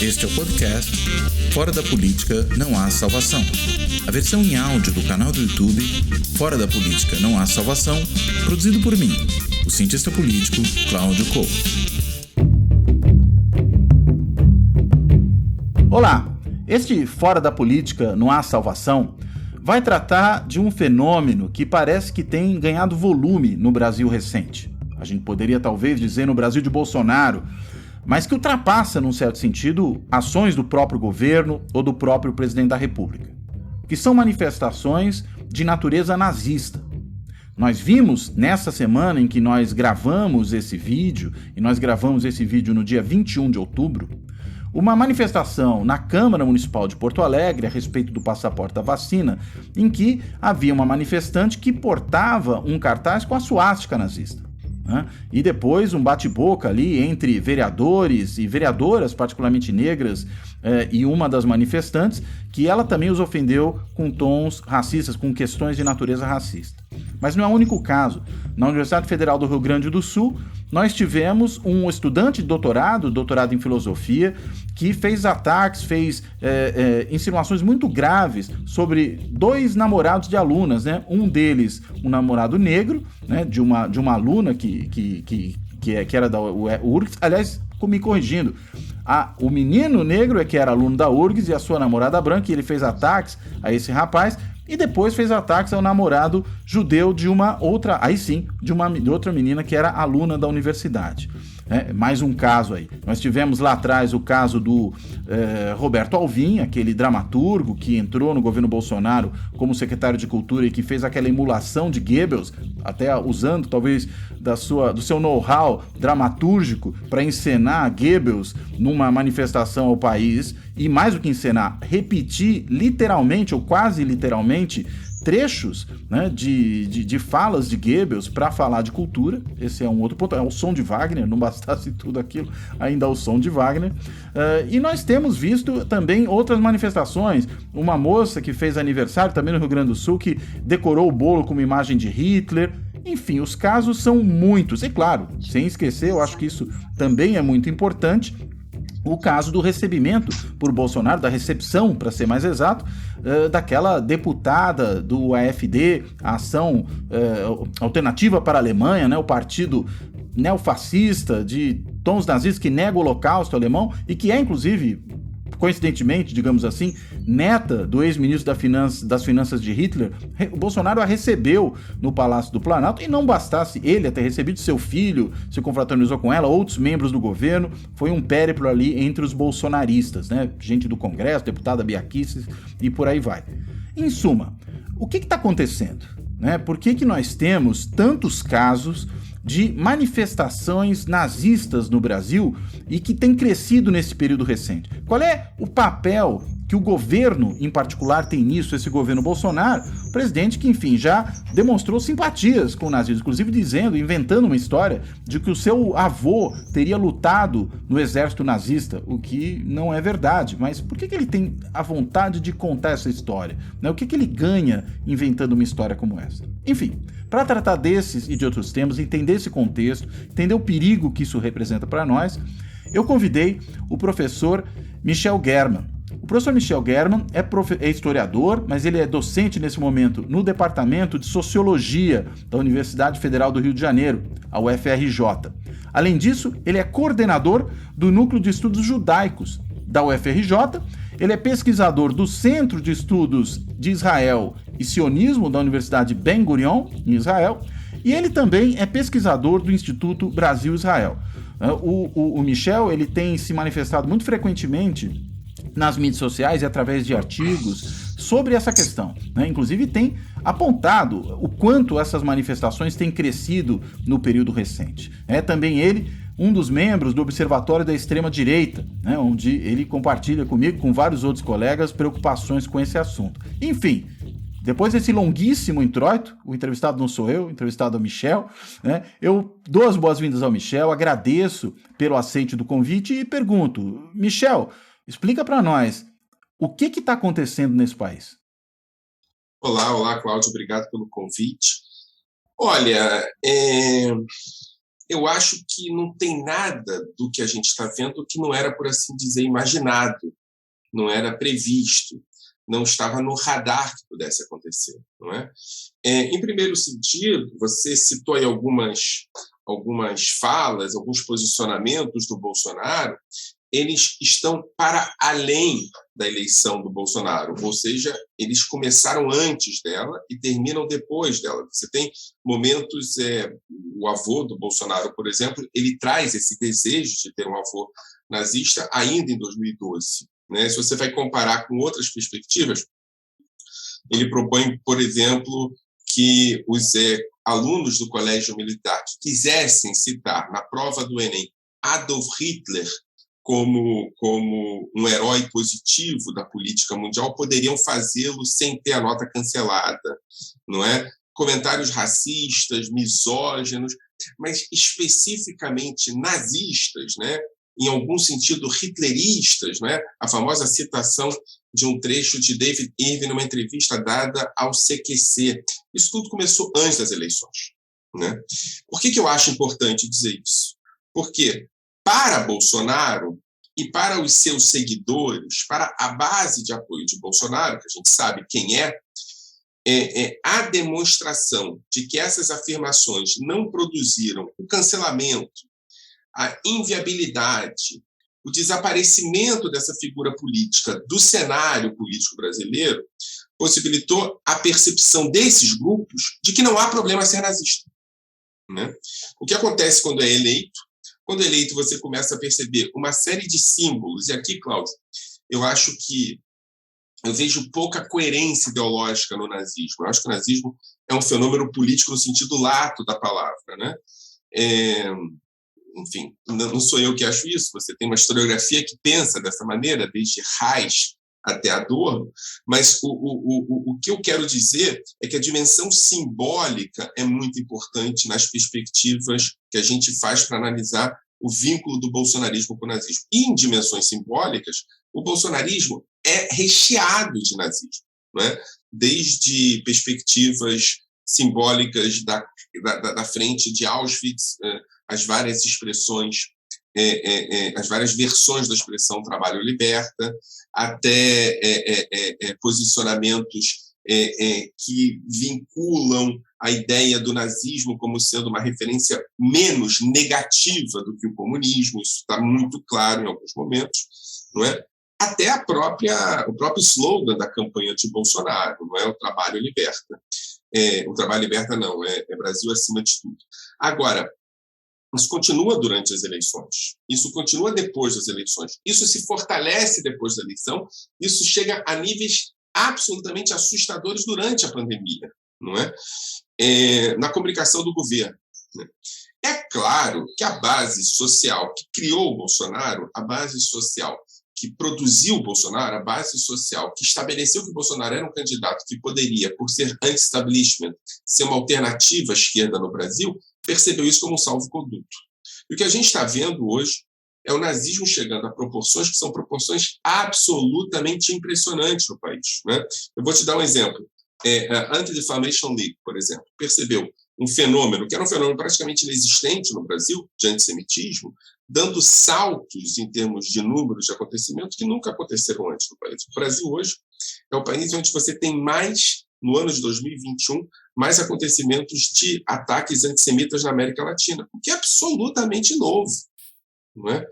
Este é o podcast Fora da Política Não Há Salvação. A versão em áudio do canal do YouTube Fora da Política Não Há Salvação, produzido por mim, o cientista político Cláudio Couto. Olá, este Fora da Política Não Há Salvação vai tratar de um fenômeno que parece que tem ganhado volume no Brasil recente. A gente poderia talvez dizer no Brasil de Bolsonaro, mas que ultrapassa, num certo sentido, ações do próprio governo ou do próprio presidente da República, que são manifestações de natureza nazista. Nós vimos nessa semana em que nós gravamos esse vídeo, e nós gravamos esse vídeo no dia 21 de outubro, uma manifestação na Câmara Municipal de Porto Alegre a respeito do passaporte da vacina, em que havia uma manifestante que portava um cartaz com a suástica nazista. E depois um bate-boca ali entre vereadores e vereadoras, particularmente negras, e uma das manifestantes, que ela também os ofendeu com tons racistas, com questões de natureza racista. Mas não é o único caso. Na Universidade Federal do Rio Grande do Sul, nós tivemos um estudante de doutorado em filosofia, que fez ataques, fez insinuações muito graves sobre dois namorados de alunas, né? Um deles, um namorado negro, né? de uma aluna que era da URGS, aliás, me corrigindo, o menino negro que era aluno da URGS e a sua namorada branca, e ele fez ataques a esse rapaz, e depois fez ataques ao namorado judeu de uma outra, de outra menina que era aluna da universidade. Mais um caso aí. Nós tivemos lá atrás o caso do Roberto Alvim, aquele dramaturgo que entrou no governo Bolsonaro como secretário de Cultura e que fez aquela emulação de Goebbels, até usando talvez do seu know-how dramatúrgico para encenar Goebbels numa manifestação ao país, e mais do que encenar, repetir literalmente ou quase literalmente trechos, né, de falas de Goebbels para falar de cultura. Esse é um outro ponto, é o som de Wagner, não bastasse tudo aquilo, ainda é o som de Wagner. E nós temos visto também outras manifestações, uma moça que fez aniversário também no Rio Grande do Sul, que decorou o bolo com uma imagem de Hitler. Enfim, os casos são muitos, e claro, sem esquecer, eu acho que isso também é muito importante, o caso do recebimento por Bolsonaro, da recepção, para ser mais exato, daquela deputada do AfD, a Ação Alternativa para a Alemanha, né, o partido neofascista de tons nazistas que nega o Holocausto alemão e que é, inclusive, coincidentemente, digamos assim, neta do ex-ministro das Finanças de Hitler. O Bolsonaro a recebeu no Palácio do Planalto, e não bastasse ele ter recebido, seu filho se confraternizou com ela, outros membros do governo. Foi um périplo ali entre os bolsonaristas, né? Gente do Congresso, deputada Bia Kicis e por aí vai. Em suma, o que está acontecendo? Por que nós temos tantos casos de manifestações nazistas no Brasil e que tem crescido nesse período recente? Qual é o papel que o governo, em particular, tem nisso, esse governo Bolsonaro, presidente que, enfim, já demonstrou simpatias com o nazismo, inclusive inventando uma história de que o seu avô teria lutado no exército nazista, o que não é verdade. Mas por que ele tem a vontade de contar essa história? O que ele ganha inventando uma história como essa? Enfim, para tratar desses e de outros temas, entender esse contexto, entender o perigo que isso representa para nós, eu convidei o professor Michel German. O professor Michel German é historiador, mas ele é docente nesse momento no Departamento de Sociologia da Universidade Federal do Rio de Janeiro, a UFRJ. Além disso, ele é coordenador do Núcleo de Estudos Judaicos da UFRJ, ele é pesquisador do Centro de Estudos de Israel e Sionismo da Universidade Ben Gurion, em Israel, e ele também é pesquisador do Instituto Brasil-Israel. O Michel, ele tem se manifestado muito frequentemente nas mídias sociais e através de artigos sobre essa questão, Inclusive tem apontado o quanto essas manifestações têm crescido no período recente. É também ele um dos membros do Observatório da Extrema-Direita, onde ele compartilha comigo, com vários outros colegas, preocupações com esse assunto. Enfim, depois desse longuíssimo introito, o entrevistado não sou eu, o entrevistado é o Michel, eu dou as boas-vindas ao Michel, agradeço pelo aceite do convite e pergunto: Michel, explica para nós, o que está acontecendo nesse país? Olá, Cláudio, obrigado pelo convite. Olha, eu acho que não tem nada do que a gente está vendo que não era, por assim dizer, imaginado, não era previsto, não estava no radar que pudesse acontecer, não é? Em primeiro sentido, você citou aí algumas falas, alguns posicionamentos do Bolsonaro, eles estão para além da eleição do Bolsonaro, ou seja, eles começaram antes dela e terminam depois dela. Você tem momentos, o avô do Bolsonaro, por exemplo, ele traz esse desejo de ter um avô nazista ainda em 2012. Né? Se você vai comparar com outras perspectivas, ele propõe, por exemplo, que os alunos do Colégio Militar que quisessem citar na prova do Enem Adolf Hitler como um herói positivo da política mundial poderiam fazê-lo sem ter a nota cancelada, não é? Comentários racistas, misóginos, mas especificamente nazistas, né? Em algum sentido hitleristas, né? A famosa citação de um trecho de David Irving numa entrevista dada ao CQC. Isso tudo começou antes das eleições, né? Por que eu acho importante dizer isso? Porque para Bolsonaro e para os seus seguidores, para a base de apoio de Bolsonaro, que a gente sabe quem a demonstração de que essas afirmações não produziram o cancelamento, a inviabilidade, o desaparecimento dessa figura política do cenário político brasileiro possibilitou a percepção desses grupos de que não há problema ser nazista, né? O que acontece quando é eleito? Quando é eleito, você começa a perceber uma série de símbolos. E aqui, Cláudio, eu acho que eu vejo pouca coerência ideológica no nazismo. Eu acho que o nazismo é um fenômeno político no sentido lato da palavra, né? Enfim, não sou eu que acho isso. Você tem uma historiografia que pensa dessa maneira, desde Reich até Adorno, mas o que eu quero dizer é que a dimensão simbólica é muito importante nas perspectivas que a gente faz para analisar o vínculo do bolsonarismo com o nazismo. E em dimensões simbólicas, o bolsonarismo é recheado de nazismo, né? Desde perspectivas simbólicas da frente de Auschwitz, as várias expressões, as várias versões da expressão trabalho liberta, até posicionamentos que vinculam a ideia do nazismo como sendo uma referência menos negativa do que o comunismo. Isso está muito claro em alguns momentos, não é? Até o próprio slogan da campanha de Bolsonaro, não é? O trabalho liberta. O trabalho liberta não, é Brasil acima de tudo. Agora, isso continua durante as eleições, isso continua depois das eleições, isso se fortalece depois da eleição, isso chega a níveis absolutamente assustadores durante a pandemia, não é? Na comunicação do governo, né? É claro que a base social que criou o Bolsonaro, a base social que produziu o Bolsonaro, a base social que estabeleceu que o Bolsonaro era um candidato que poderia, por ser anti-establishment, ser uma alternativa à esquerda no Brasil, percebeu isso como um salvo-conduto. E o que a gente está vendo hoje é o nazismo chegando a proporções que são proporções absolutamente impressionantes no país, né? Eu vou te dar um exemplo. A Anti-Defamation League, por exemplo, percebeu um fenômeno, que era um fenômeno praticamente inexistente no Brasil, de antissemitismo, dando saltos em termos de números de acontecimentos que nunca aconteceram antes no país. O Brasil hoje é o país onde você tem mais, no ano de 2021, mais acontecimentos de ataques antissemitas na América Latina, o que é absolutamente novo, não é?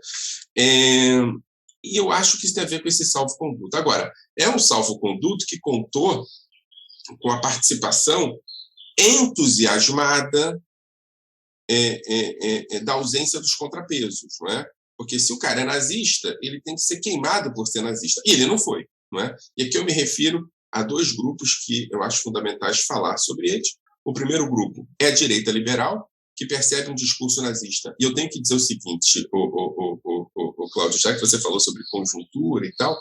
E eu acho que isso tem a ver com esse salvo-conduto. Agora, é um salvo-conduto que contou com a participação entusiasmada da ausência dos contrapesos, não é? Porque se o cara é nazista, ele tem que ser queimado por ser nazista. E ele não foi, não é? E aqui eu me refiro a dois grupos que eu acho fundamentais falar sobre eles. O primeiro grupo é a direita liberal, que percebe um discurso nazista. E eu tenho que dizer o seguinte, Cláudio, já que você falou sobre conjuntura e tal,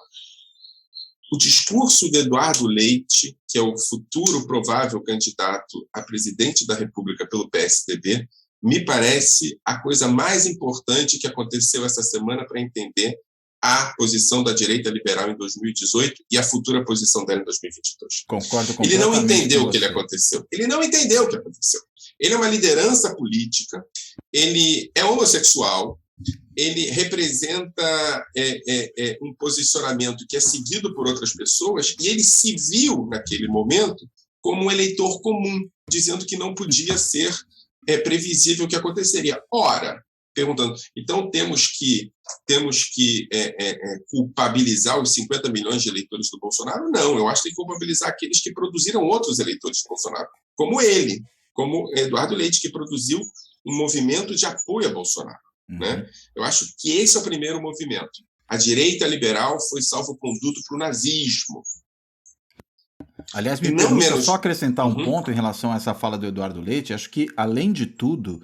o discurso de Eduardo Leite, que é o futuro provável candidato a presidente da República pelo PSDB, me parece a coisa mais importante que aconteceu essa semana para entender a posição da direita liberal em 2018 e a futura posição dela em 2022. Concordo completamente. Ele não entendeu com o que você. aconteceu. Ele não entendeu o que aconteceu. Ele é uma liderança política, ele é homossexual, ele representa um posicionamento que é seguido por outras pessoas, e ele se viu, naquele momento, como um eleitor comum, dizendo que não podia ser previsível o que aconteceria. Ora, perguntando, então temos que culpabilizar os 50 milhões de eleitores do Bolsonaro? Não, eu acho que tem que culpabilizar aqueles que produziram outros eleitores do Bolsonaro, como ele, como Eduardo Leite, que produziu um movimento de apoio a Bolsonaro. Né? Eu acho que esse é o primeiro movimento. A direita liberal foi salvo-conduto para o nazismo. Aliás, me permita só acrescentar um ponto em relação a essa fala do Eduardo Leite. Acho que, além de tudo,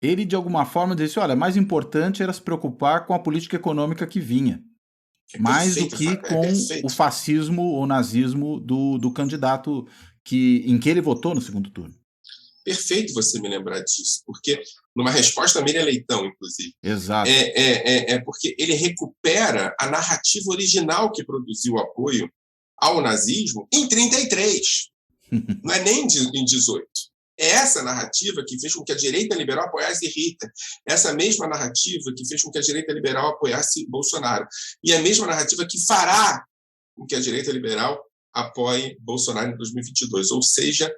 ele, de alguma forma, disse, olha, mais importante era se preocupar com a política econômica que vinha, mais do que com o fascismo ou nazismo do candidato em que ele votou no segundo turno. Perfeito você me lembrar disso, porque numa resposta a Miriam Leitão, inclusive. Exato. Porque ele recupera a narrativa original que produziu o apoio ao nazismo em 1933, não é nem em 18. É essa narrativa que fez com que a direita liberal apoiasse Hitler, essa mesma narrativa que fez com que a direita liberal apoiasse Bolsonaro, e a mesma narrativa que fará com que a direita liberal apoie Bolsonaro em 2022, ou seja,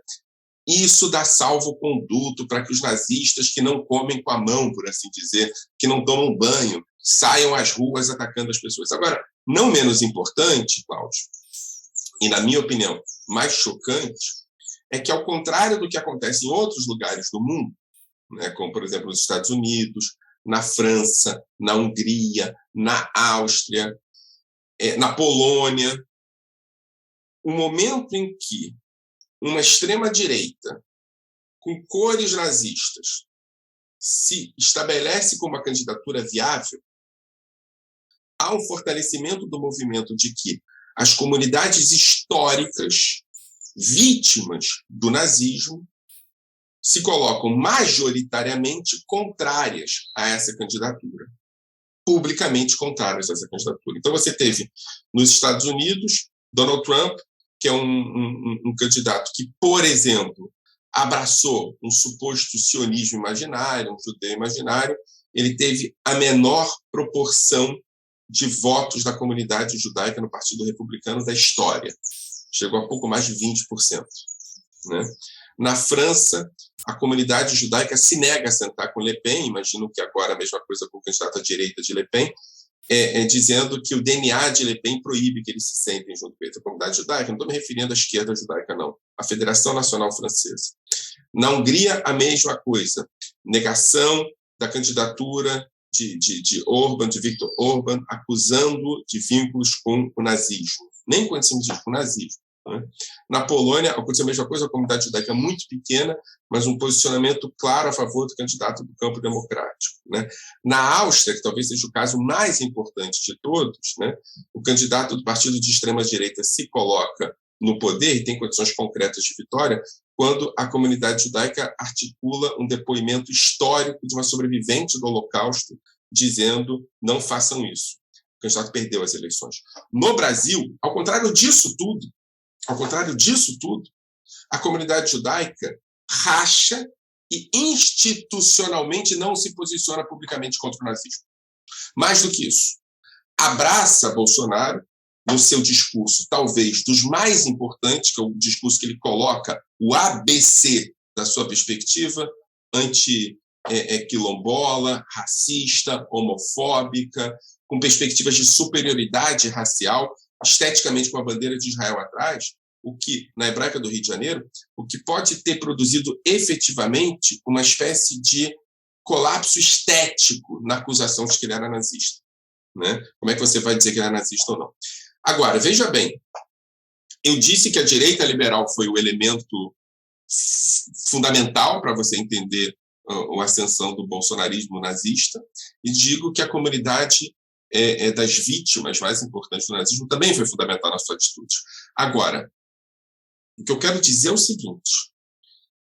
isso dá salvo-conduto para que os nazistas que não comem com a mão, por assim dizer, que não tomam banho, saiam às ruas atacando as pessoas. Agora, não menos importante, Cláudio, e na minha opinião mais chocante, é que, ao contrário do que acontece em outros lugares do mundo, né, como, por exemplo, nos Estados Unidos, na França, na Hungria, na Áustria, na Polônia, o momento em que uma extrema-direita com cores nazistas se estabelece como uma candidatura viável, há um fortalecimento do movimento de que as comunidades históricas vítimas do nazismo se colocam majoritariamente contrárias a essa candidatura, publicamente contrárias a essa candidatura. Então você teve nos Estados Unidos Donald Trump, que é um candidato que, por exemplo, abraçou um suposto sionismo imaginário, um judeu imaginário. Ele teve a menor proporção de votos da comunidade judaica no Partido Republicano da história. Chegou a pouco mais de 20%. Né? Na França, a comunidade judaica se nega a sentar com Le Pen, imagino que agora a mesma coisa com o candidato à direita de Le Pen, dizendo que o DNA de Le Pen proíbe que eles se sentem junto com ele. A comunidade judaica, não estou me referindo à esquerda judaica, não. A Federação Nacional Francesa. Na Hungria, a mesma coisa. Negação da candidatura de Orbán, de Viktor Orbán, acusando de vínculos com o nazismo. Nem coincidimos com o nazismo. Né? Na Polônia, aconteceu a mesma coisa, a comunidade judaica é muito pequena, mas um posicionamento claro a favor do candidato do campo democrático. Né? Na Áustria, que talvez seja o caso mais importante de todos, né? O candidato do partido de extrema-direita se coloca no poder e tem condições concretas de vitória quando a comunidade judaica articula um depoimento histórico de uma sobrevivente do Holocausto dizendo não façam isso. O candidato perdeu as eleições. No Brasil, ao contrário disso tudo, a comunidade judaica racha e institucionalmente não se posiciona publicamente contra o nazismo. Mais do que isso, abraça Bolsonaro no seu discurso, talvez dos mais importantes, que é o discurso que ele coloca, o ABC da sua perspectiva, anti-quilombola, racista, homofóbica, com perspectivas de superioridade racial, esteticamente com a bandeira de Israel atrás, o que, na Hebraica do Rio de Janeiro, o que pode ter produzido efetivamente uma espécie de colapso estético na acusação de que ele era nazista. Né? Como é que você vai dizer que ele era nazista ou não? Agora, veja bem, eu disse que a direita liberal foi o elemento fundamental para você entender a ascensão do bolsonarismo nazista, e digo que a comunidade das vítimas mais importantes do nazismo também foi fundamental na sua atitude. Agora, o que eu quero dizer é o seguinte,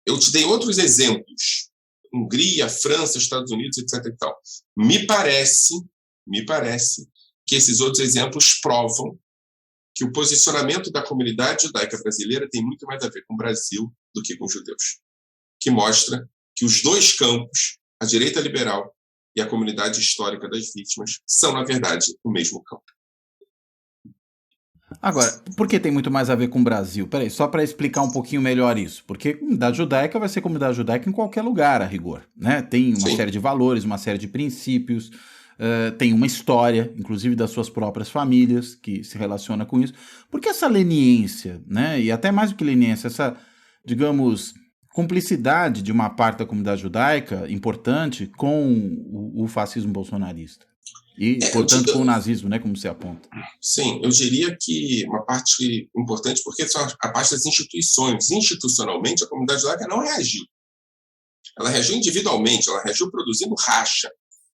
eu te dei outros exemplos, Hungria, França, Estados Unidos, etc. e tal. Me parece que esses outros exemplos provam que o posicionamento da comunidade judaica brasileira tem muito mais a ver com o Brasil do que com os judeus, que mostra que os dois campos, a direita liberal e a comunidade histórica das vítimas, são, na verdade, o mesmo campo. Agora, por que tem muito mais a ver com o Brasil? Peraí, só para explicar um pouquinho melhor isso. Porque comunidade judaica vai ser comunidade judaica em qualquer lugar, a rigor, né? Tem uma série de valores, uma série de princípios, tem uma história, inclusive das suas próprias famílias, que se relaciona com isso. Por que essa leniência, né? E até mais do que leniência, essa, digamos, cumplicidade de uma parte da comunidade judaica importante com o fascismo bolsonarista? E, portanto, com o nazismo, né, como você aponta. Sim, eu diria que uma parte importante, porque são a parte das instituições. Institucionalmente, a comunidade judaica não reagiu. Ela reagiu individualmente, ela reagiu produzindo racha.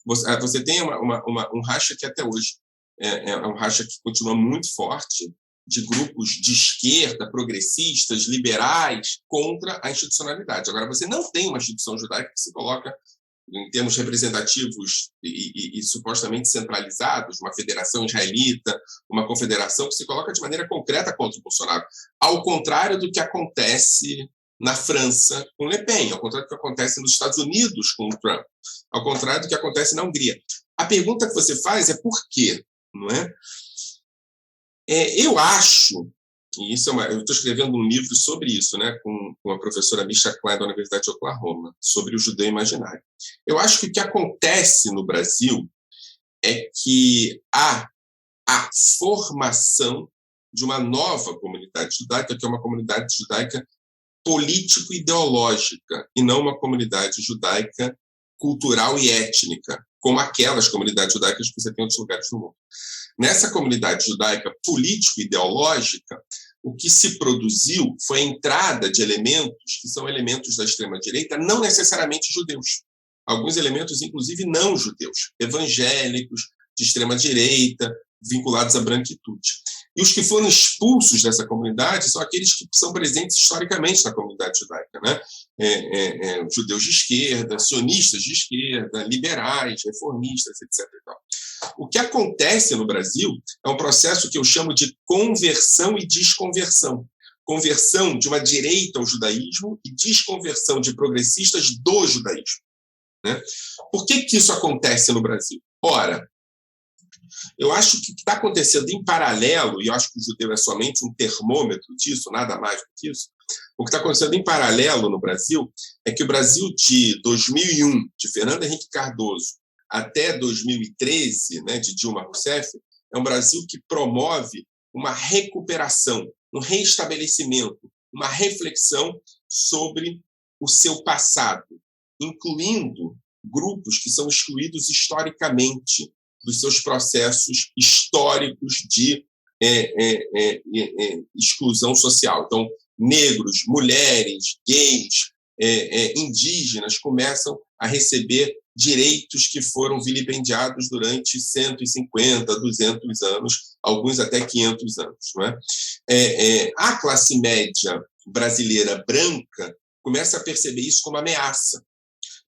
Você tem um racha que até hoje é um racha que continua muito forte, de grupos de esquerda, progressistas, liberais, contra a institucionalidade. Agora, você não tem uma instituição judaica que se coloca em termos representativos e supostamente centralizados, uma federação israelita, uma confederação que se coloca de maneira concreta contra o Bolsonaro, ao contrário do que acontece na França com Le Pen, ao contrário do que acontece nos Estados Unidos com o Trump, ao contrário do que acontece na Hungria. A pergunta que você faz é por quê, não é? Eu acho, e isso eu estou escrevendo um livro sobre isso, né, com a professora Misha Klein da Universidade de Oklahoma, sobre o judeu imaginário. Eu acho que o que acontece no Brasil é que há a formação de uma nova comunidade judaica, que é uma comunidade judaica político-ideológica, e não uma comunidade judaica cultural e étnica, como aquelas comunidades judaicas que você tem em outros lugares do mundo. Nessa comunidade judaica político-ideológica, o que se produziu foi a entrada de elementos que são elementos da extrema-direita, não necessariamente judeus. Alguns elementos, inclusive, não judeus, evangélicos, de extrema-direita, vinculados à branquitude. E os que foram expulsos dessa comunidade são aqueles que são presentes historicamente na comunidade judaica, né? Judeus de esquerda, sionistas de esquerda, liberais, reformistas, etc. E tal. O que acontece no Brasil é um processo que eu chamo de conversão e desconversão. Conversão de uma direita ao judaísmo e desconversão de progressistas do judaísmo, né? Por que isso acontece no Brasil? Ora, eu acho que o que está acontecendo em paralelo, e eu acho que o judeu é somente um termômetro disso, nada mais do que isso, o que está acontecendo em paralelo no Brasil é que o Brasil de 2001, de Fernando Henrique Cardoso, até 2013, né, de Dilma Rousseff, é um Brasil que promove uma recuperação, um reestabelecimento, uma reflexão sobre o seu passado, incluindo grupos que são excluídos historicamente dos seus processos históricos de exclusão social. Então, negros, mulheres, gays, indígenas começam a receber direitos que foram vilipendiados durante 150, 200 anos, alguns até 500 anos. Não é? A classe média brasileira branca começa a perceber isso como ameaça.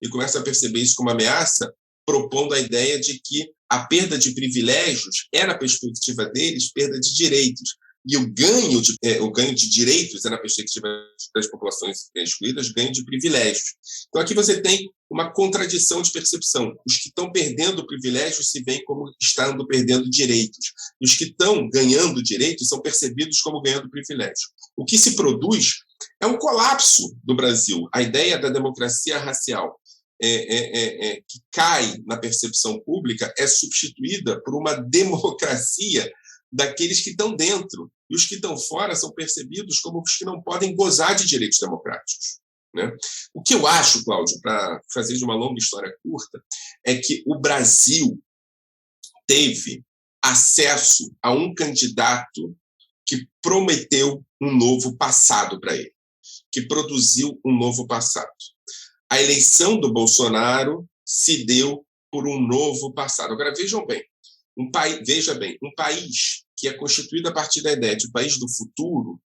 E começa a perceber isso como ameaça, propondo a ideia de que a perda de privilégios é, na perspectiva deles, perda de direitos. E o ganho de direitos é, na perspectiva das populações excluídas, ganho de privilégios. Então, aqui você tem uma contradição de percepção. Os que estão perdendo privilégios se veem como estando perdendo direitos. E os que estão ganhando direitos são percebidos como ganhando privilégios. O que se produz é um colapso do Brasil. A ideia da democracia racial que cai na percepção pública é substituída por uma democracia daqueles que estão dentro. E os que estão fora são percebidos como os que não podem gozar de direitos democráticos, né? O que eu acho, Cláudio, para fazer de uma longa história curta, é que o Brasil teve acesso a um candidato que prometeu um novo passado para ele, que produziu um novo passado. A eleição do Bolsonaro se deu por um novo passado. Agora, vejam bem, um país que é constituído a partir da ideia de país do futuro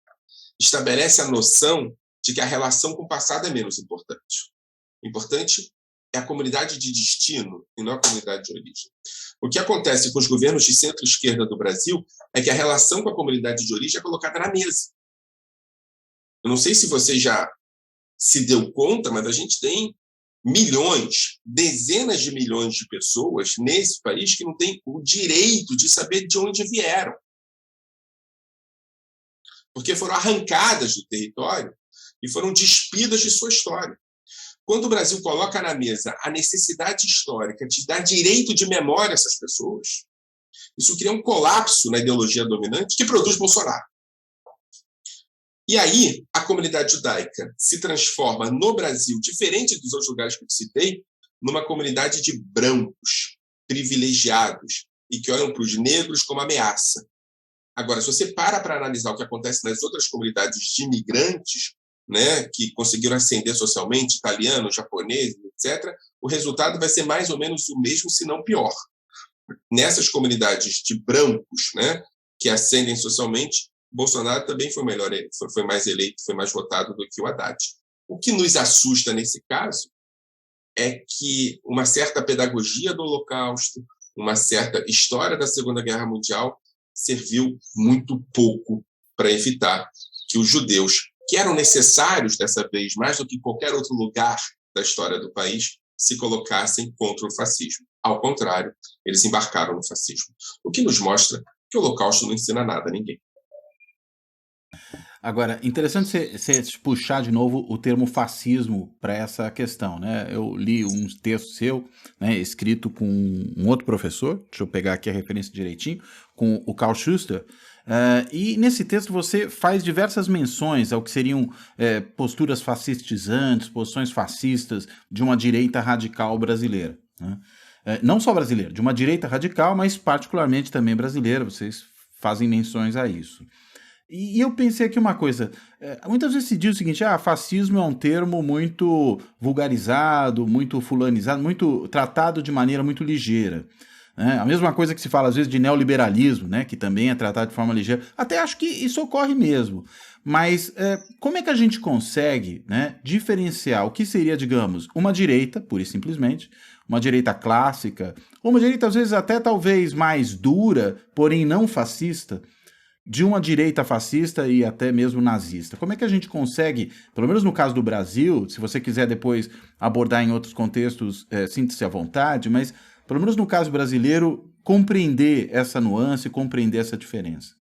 estabelece a noção de que a relação com o passado é menos importante. Importante é a comunidade de destino e não a comunidade de origem. O que acontece com os governos de centro-esquerda do Brasil é que a relação com a comunidade de origem é colocada na mesa. Eu não sei se você já se deu conta, mas a gente tem milhões, dezenas de milhões de pessoas nesse país que não têm o direito de saber de onde vieram. Porque foram arrancadas do território e foram despidas de sua história. Quando o Brasil coloca na mesa a necessidade histórica de dar direito de memória a essas pessoas, isso cria um colapso na ideologia dominante que produz Bolsonaro. E aí, a comunidade judaica se transforma no Brasil, diferente dos outros lugares que eu citei, numa comunidade de brancos, privilegiados, e que olham para os negros como ameaça. Agora, se você para analisar o que acontece nas outras comunidades de imigrantes, né, que conseguiram ascender socialmente, italianos, japoneses, etc., o resultado vai ser mais ou menos o mesmo, se não pior. Nessas comunidades de brancos, né, que ascendem socialmente, Bolsonaro também foi melhor, foi mais eleito, foi mais votado do que o Haddad. O que nos assusta nesse caso é que uma certa pedagogia do Holocausto, uma certa história da Segunda Guerra Mundial serviu muito pouco para evitar que os judeus, que eram necessários dessa vez, mais do que qualquer outro lugar da história do país, se colocassem contra o fascismo. Ao contrário, eles embarcaram no fascismo. O que nos mostra que o Holocausto não ensina nada a ninguém. Agora, interessante você puxar de novo o termo fascismo para essa questão, né? Eu li um texto seu, né, escrito com um outro professor, deixa eu pegar aqui a referência direitinho, com o Karl Schuster, e nesse texto você faz diversas menções ao que seriam posturas fascistizantes, posições fascistas de uma direita radical brasileira, né? Não só brasileira, de uma direita radical, mas particularmente também brasileira, vocês fazem menções a isso. E eu pensei aqui uma coisa, muitas vezes se diz o seguinte, fascismo é um termo muito vulgarizado, muito fulanizado, muito tratado de maneira muito ligeira. Né? A mesma coisa que se fala às vezes de neoliberalismo, né, que também é tratado de forma ligeira. Até acho que isso ocorre mesmo. Mas como é que a gente consegue, né, diferenciar o que seria, digamos, uma direita, pura e simplesmente, uma direita clássica, ou uma direita às vezes até talvez mais dura, porém não fascista, de uma direita fascista e até mesmo nazista? Como é que a gente consegue, pelo menos no caso do Brasil, se você quiser depois abordar em outros contextos, sinta-se à vontade, mas pelo menos no caso brasileiro, compreender essa nuance, compreender essa diferença?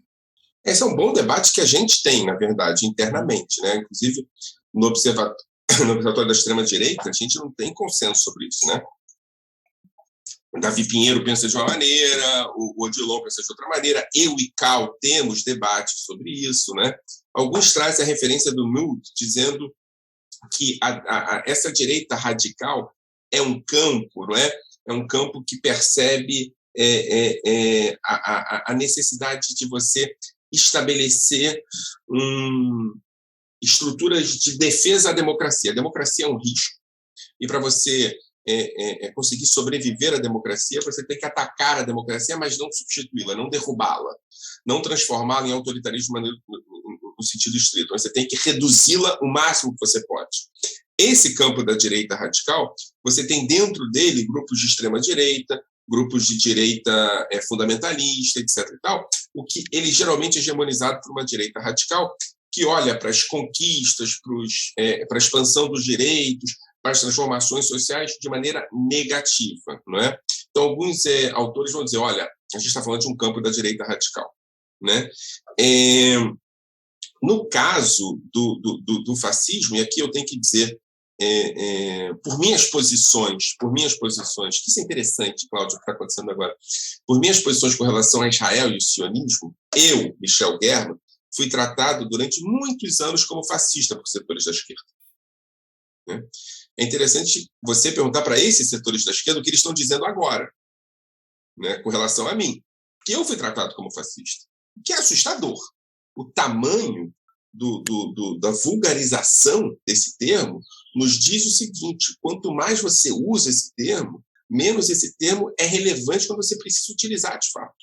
Esse é um bom debate que a gente tem, na verdade, internamente, né? Inclusive, no Observatório da Extrema-Direita, a gente não tem consenso sobre isso, né? O Davi Pinheiro pensa de uma maneira, o Odilon pensa de outra maneira, eu e Cal temos debates sobre isso, né? Alguns trazem a referência do Nutt, dizendo que essa direita radical é um campo, não é? É um campo que percebe a necessidade de você estabelecer estruturas de defesa à democracia. A democracia é um risco. E para você conseguir sobreviver à democracia, você tem que atacar a democracia, mas não substituí-la, não derrubá-la, não transformá-la em autoritarismo no sentido estrito. Você tem que reduzi-la o máximo que você pode. Esse campo da direita radical, você tem dentro dele grupos de extrema-direita, grupos de direita fundamentalista, etc. e tal, o que ele geralmente é hegemonizado por uma direita radical que olha para as conquistas, para a expansão dos direitos, para as transformações sociais de maneira negativa, não é? Então, alguns autores vão dizer, olha, a gente está falando de um campo da direita radical, né? No caso do fascismo, e aqui eu tenho que dizer, por minhas posições, que isso é interessante, Cláudio, o que está acontecendo agora, por minhas posições com relação a Israel e o sionismo, eu, Michel German, fui tratado durante muitos anos como fascista por setores da esquerda. Né? É interessante você perguntar para esses setores da esquerda o que eles estão dizendo agora, né, com relação a mim, que eu fui tratado como fascista, que é assustador. O tamanho da vulgarização desse termo nos diz o seguinte: quanto mais você usa esse termo, menos esse termo é relevante quando você precisa utilizar de fato.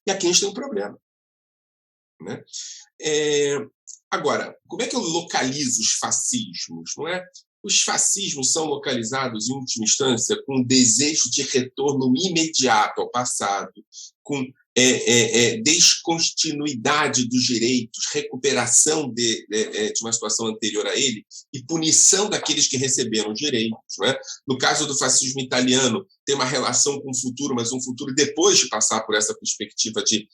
E aqui a gente tem um problema. Né? Agora, como é que eu localizo os fascismos? Não é? os fascismos são localizados, em última instância, com um desejo de retorno imediato ao passado, com descontinuidade dos direitos, recuperação de uma situação anterior a ele e punição daqueles que receberam direitos. Não é? No caso do fascismo italiano, tem uma relação com o futuro, mas um futuro depois de passar por essa perspectiva de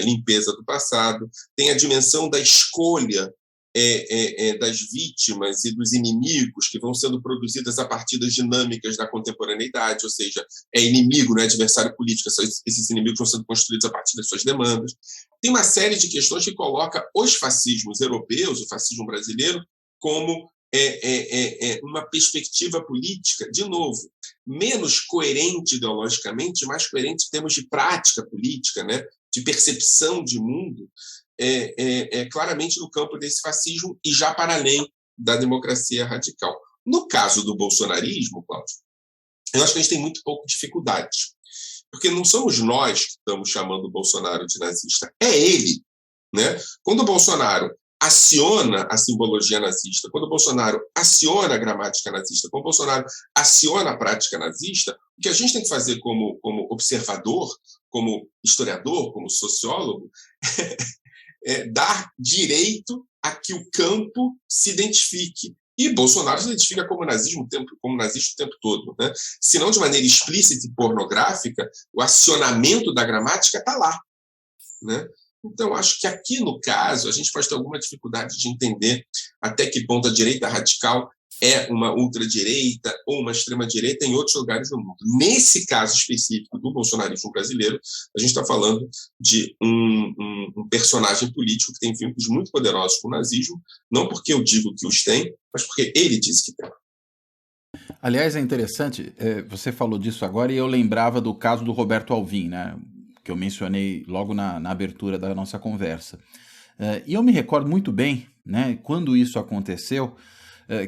limpeza do passado. Tem a dimensão da escolha das vítimas e dos inimigos que vão sendo produzidas a partir das dinâmicas da contemporaneidade, ou seja, é inimigo, não é adversário político, esses inimigos vão sendo construídos a partir das suas demandas. Tem uma série de questões que coloca os fascismos europeus, o fascismo brasileiro, como uma perspectiva política, de novo, menos coerente ideologicamente, mais coerente em termos de prática política, né, de percepção de mundo, claramente no campo desse fascismo e já para além da democracia radical. No caso do bolsonarismo, Cláudio, eu acho que a gente tem muito pouco dificuldade, porque não somos nós que estamos chamando o Bolsonaro de nazista, é ele. Né? Quando o Bolsonaro aciona a simbologia nazista, quando o Bolsonaro aciona a gramática nazista, quando o Bolsonaro aciona a prática nazista, o que a gente tem que fazer como observador, como historiador, como sociólogo, dar direito a que o campo se identifique. E Bolsonaro se identifica como nazista o tempo todo. Né? Se não de maneira explícita e pornográfica, o acionamento da gramática está lá. Né? Então, acho que aqui, no caso, a gente pode ter alguma dificuldade de entender até que ponto a direita radical é uma ultradireita ou uma extrema-direita em outros lugares do mundo. Nesse caso específico do bolsonarismo brasileiro, a gente está falando de um personagem político que tem vínculos muito poderosos com o nazismo, não porque eu digo que os tem, mas porque ele disse que tem. Aliás, é interessante, você falou disso agora e eu lembrava do caso do Roberto Alvim, né, que eu mencionei logo na abertura da nossa conversa. E eu me recordo muito bem, né, quando isso aconteceu,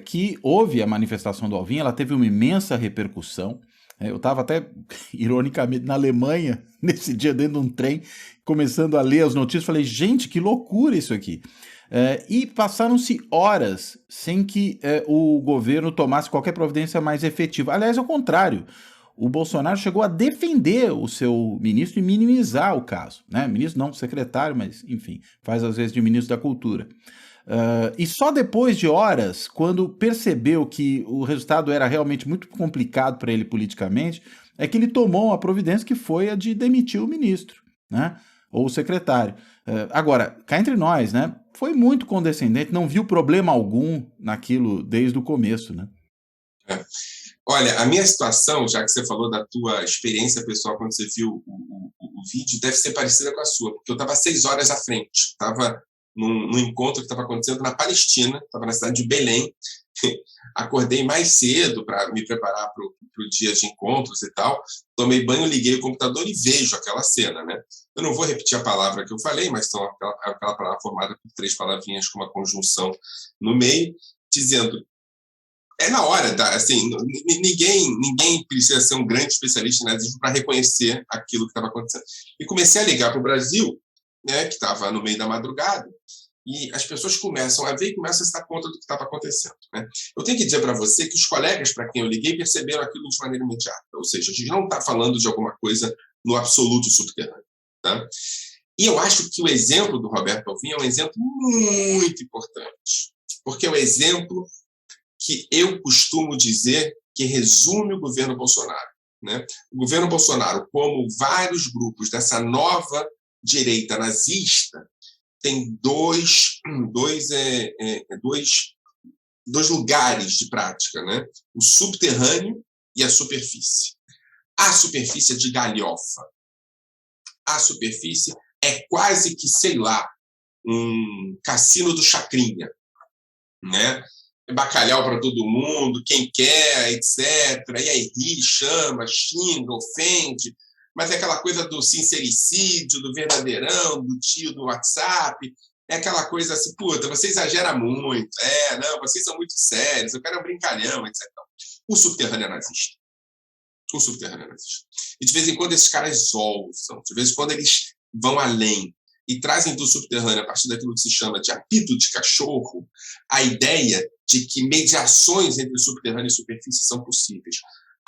que houve a manifestação do Alvim, ela teve uma imensa repercussão. Eu estava até, ironicamente, na Alemanha, nesse dia, dentro de um trem, começando a ler as notícias, falei, gente, que loucura isso aqui. E passaram-se horas sem que o governo tomasse qualquer providência mais efetiva. Aliás, ao contrário, o Bolsonaro chegou a defender o seu ministro e minimizar o caso. Né? Ministro não, secretário, mas, enfim, faz às vezes de ministro da Cultura. E só depois de horas, quando percebeu que o resultado era realmente muito complicado para ele politicamente, é que ele tomou uma providência que foi a de demitir o ministro, né? Ou o secretário. Agora, cá entre nós, né? Foi muito condescendente, não viu problema algum naquilo desde o começo, né? Olha, a minha situação, já que você falou da tua experiência pessoal quando você viu o vídeo, deve ser parecida com a sua, porque eu estava 6 horas à frente, estava num encontro que estava acontecendo na Palestina, estava na cidade de Belém, acordei mais cedo para me preparar para o dia de encontros e tal, tomei banho, liguei o computador e vejo aquela cena. Né? Eu não vou repetir a palavra que eu falei, mas são aquela palavra formada por 3 palavrinhas com uma conjunção no meio, dizendo, na hora, assim, ninguém precisa ser um grande especialista em nazismo para reconhecer aquilo que estava acontecendo. E comecei a ligar para o Brasil, né, que estava no meio da madrugada, e as pessoas começam a ver e começam a se dar conta do que estava acontecendo. Né? Eu tenho que dizer para você que os colegas para quem eu liguei perceberam aquilo de maneira imediata, ou seja, a gente não está falando de alguma coisa no absoluto subterrâneo. Tá? E eu acho que o exemplo do Roberto Alvim é um exemplo muito importante, porque é um exemplo que eu costumo dizer que resume o governo Bolsonaro. Né? O governo Bolsonaro, como vários grupos dessa nova direita nazista, tem dois lugares de prática, né? O subterrâneo e a superfície. A superfície é de galhofa. A superfície é quase que, sei lá, um cassino do Chacrinha, né? Bacalhau para todo mundo, quem quer, etc. E aí ri, chama, xinga, ofende. Mas é aquela coisa do sincericídio, do verdadeirão, do tio do WhatsApp. É aquela coisa assim, puta, você exagera muito. Não, vocês são muito sérios, eu quero um brincalhão, etc. O subterrâneo é nazista. O subterrâneo é nazista. E de vez em quando esses caras ousam, de vez em quando eles vão além e trazem do subterrâneo, a partir daquilo que se chama de apito de cachorro, a ideia de que mediações entre subterrâneo e superfície são possíveis.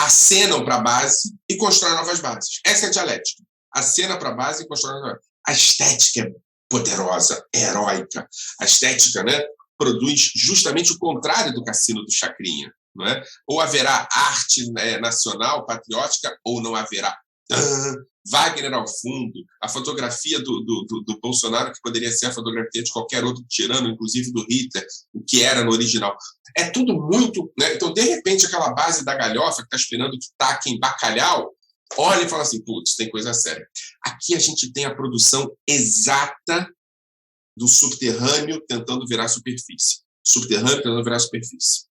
Acenam para a base e constroem novas bases. Essa é a dialética. Acena para a base e constrói novas bases. A estética é poderosa, é heróica. A estética, né, produz justamente o contrário do Cassino do Chacrinha. Não é? Ou haverá arte, né, nacional, patriótica, ou não haverá. Wagner ao fundo, a fotografia do Bolsonaro, que poderia ser a fotografia de qualquer outro tirano, inclusive do Hitler, o que era no original. É tudo muito... Né? Então, de repente, aquela base da galhofa que está esperando que taquem bacalhau, olha e fala assim, putz, tem coisa séria. Aqui a gente tem a produção exata do subterrâneo tentando virar superfície. Subterrâneo tentando virar superfície.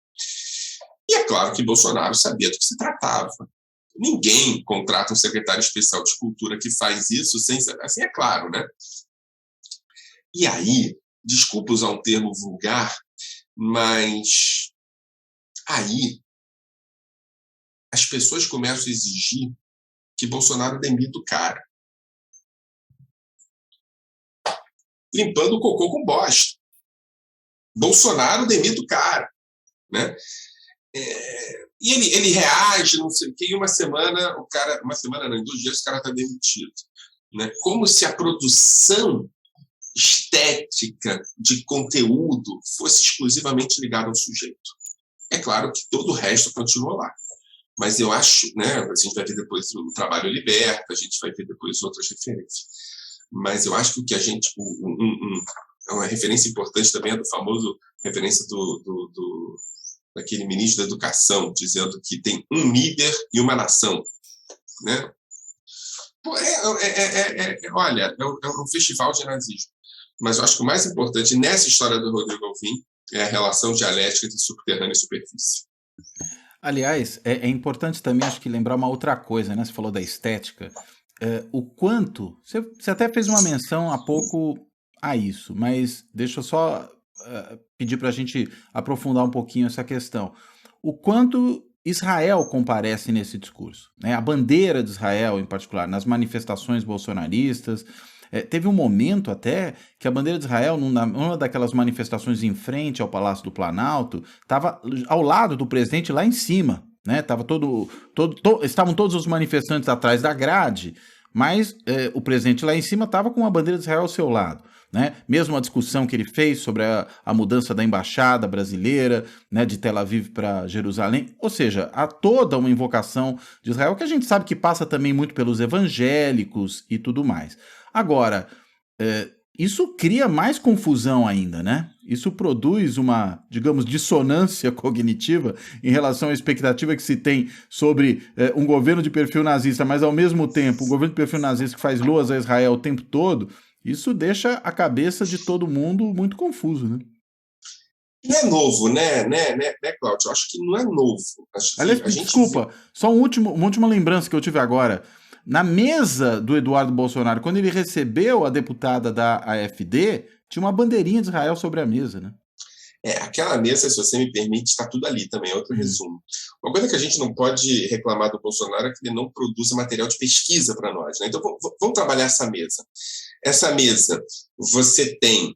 E é claro que Bolsonaro sabia do que se tratava. Ninguém contrata um secretário especial de cultura que faz isso sem saber. Assim, é claro, né? E aí, desculpa usar um termo vulgar, mas aí as pessoas começam a exigir que Bolsonaro demita o cara. Limpando o cocô com bosta. Bolsonaro demita o cara, né? E ele reage, não sei o quê, e uma semana, em 2 dias, o cara está demitido. Né? Como se a produção estética de conteúdo fosse exclusivamente ligada ao sujeito. É claro que todo o resto continua lá. Mas eu acho, né, a gente vai ver depois o Trabalho Liberta, a gente vai ver depois outras referências. Mas eu acho que o que a gente... uma referência importante também é do famoso referência daquele ministro da Educação, dizendo que tem um líder e uma nação. Né? Olha, é um festival de nazismo. Mas eu acho que o mais importante nessa história do Rodrigo Alvim é a relação dialética entre subterrâneo e superfície. Aliás, é importante também, acho que, lembrar uma outra coisa, né? Você falou da estética. O quanto... Você até fez uma menção há pouco a isso, mas deixa eu só pedir para a gente aprofundar um pouquinho essa questão. O quanto Israel comparece nesse discurso, né? A bandeira de Israel, em particular, nas manifestações bolsonaristas. Teve um momento até que a bandeira de Israel, numa daquelas manifestações em frente ao Palácio do Planalto, estava ao lado do presidente lá em cima, né? Estavam todos os manifestantes atrás da grade, mas o presidente lá em cima estava com a bandeira de Israel ao seu lado. Né? Mesmo a discussão que ele fez sobre a mudança da embaixada brasileira, né, de Tel Aviv para Jerusalém, ou seja, há toda uma invocação de Israel que a gente sabe que passa também muito pelos evangélicos e tudo mais. Agora, isso cria mais confusão ainda, né? Isso produz uma, digamos, dissonância cognitiva em relação à expectativa que se tem sobre um governo de perfil nazista, mas ao mesmo tempo um governo de perfil nazista que faz loas a Israel o tempo todo. Isso deixa a cabeça de todo mundo muito confuso, né? Não é novo, né, Cláudio? Eu acho que não é novo. Aliás, desculpa, só uma última lembrança que eu tive agora. Na mesa do Eduardo Bolsonaro, quando ele recebeu a deputada da AfD, tinha uma bandeirinha de Israel sobre a mesa, né? Aquela mesa, se você me permite, está tudo ali também, é outro resumo. Uma coisa que a gente não pode reclamar do Bolsonaro é que ele não produz material de pesquisa para nós, né? Então, vamos trabalhar essa mesa. Essa mesa, você tem,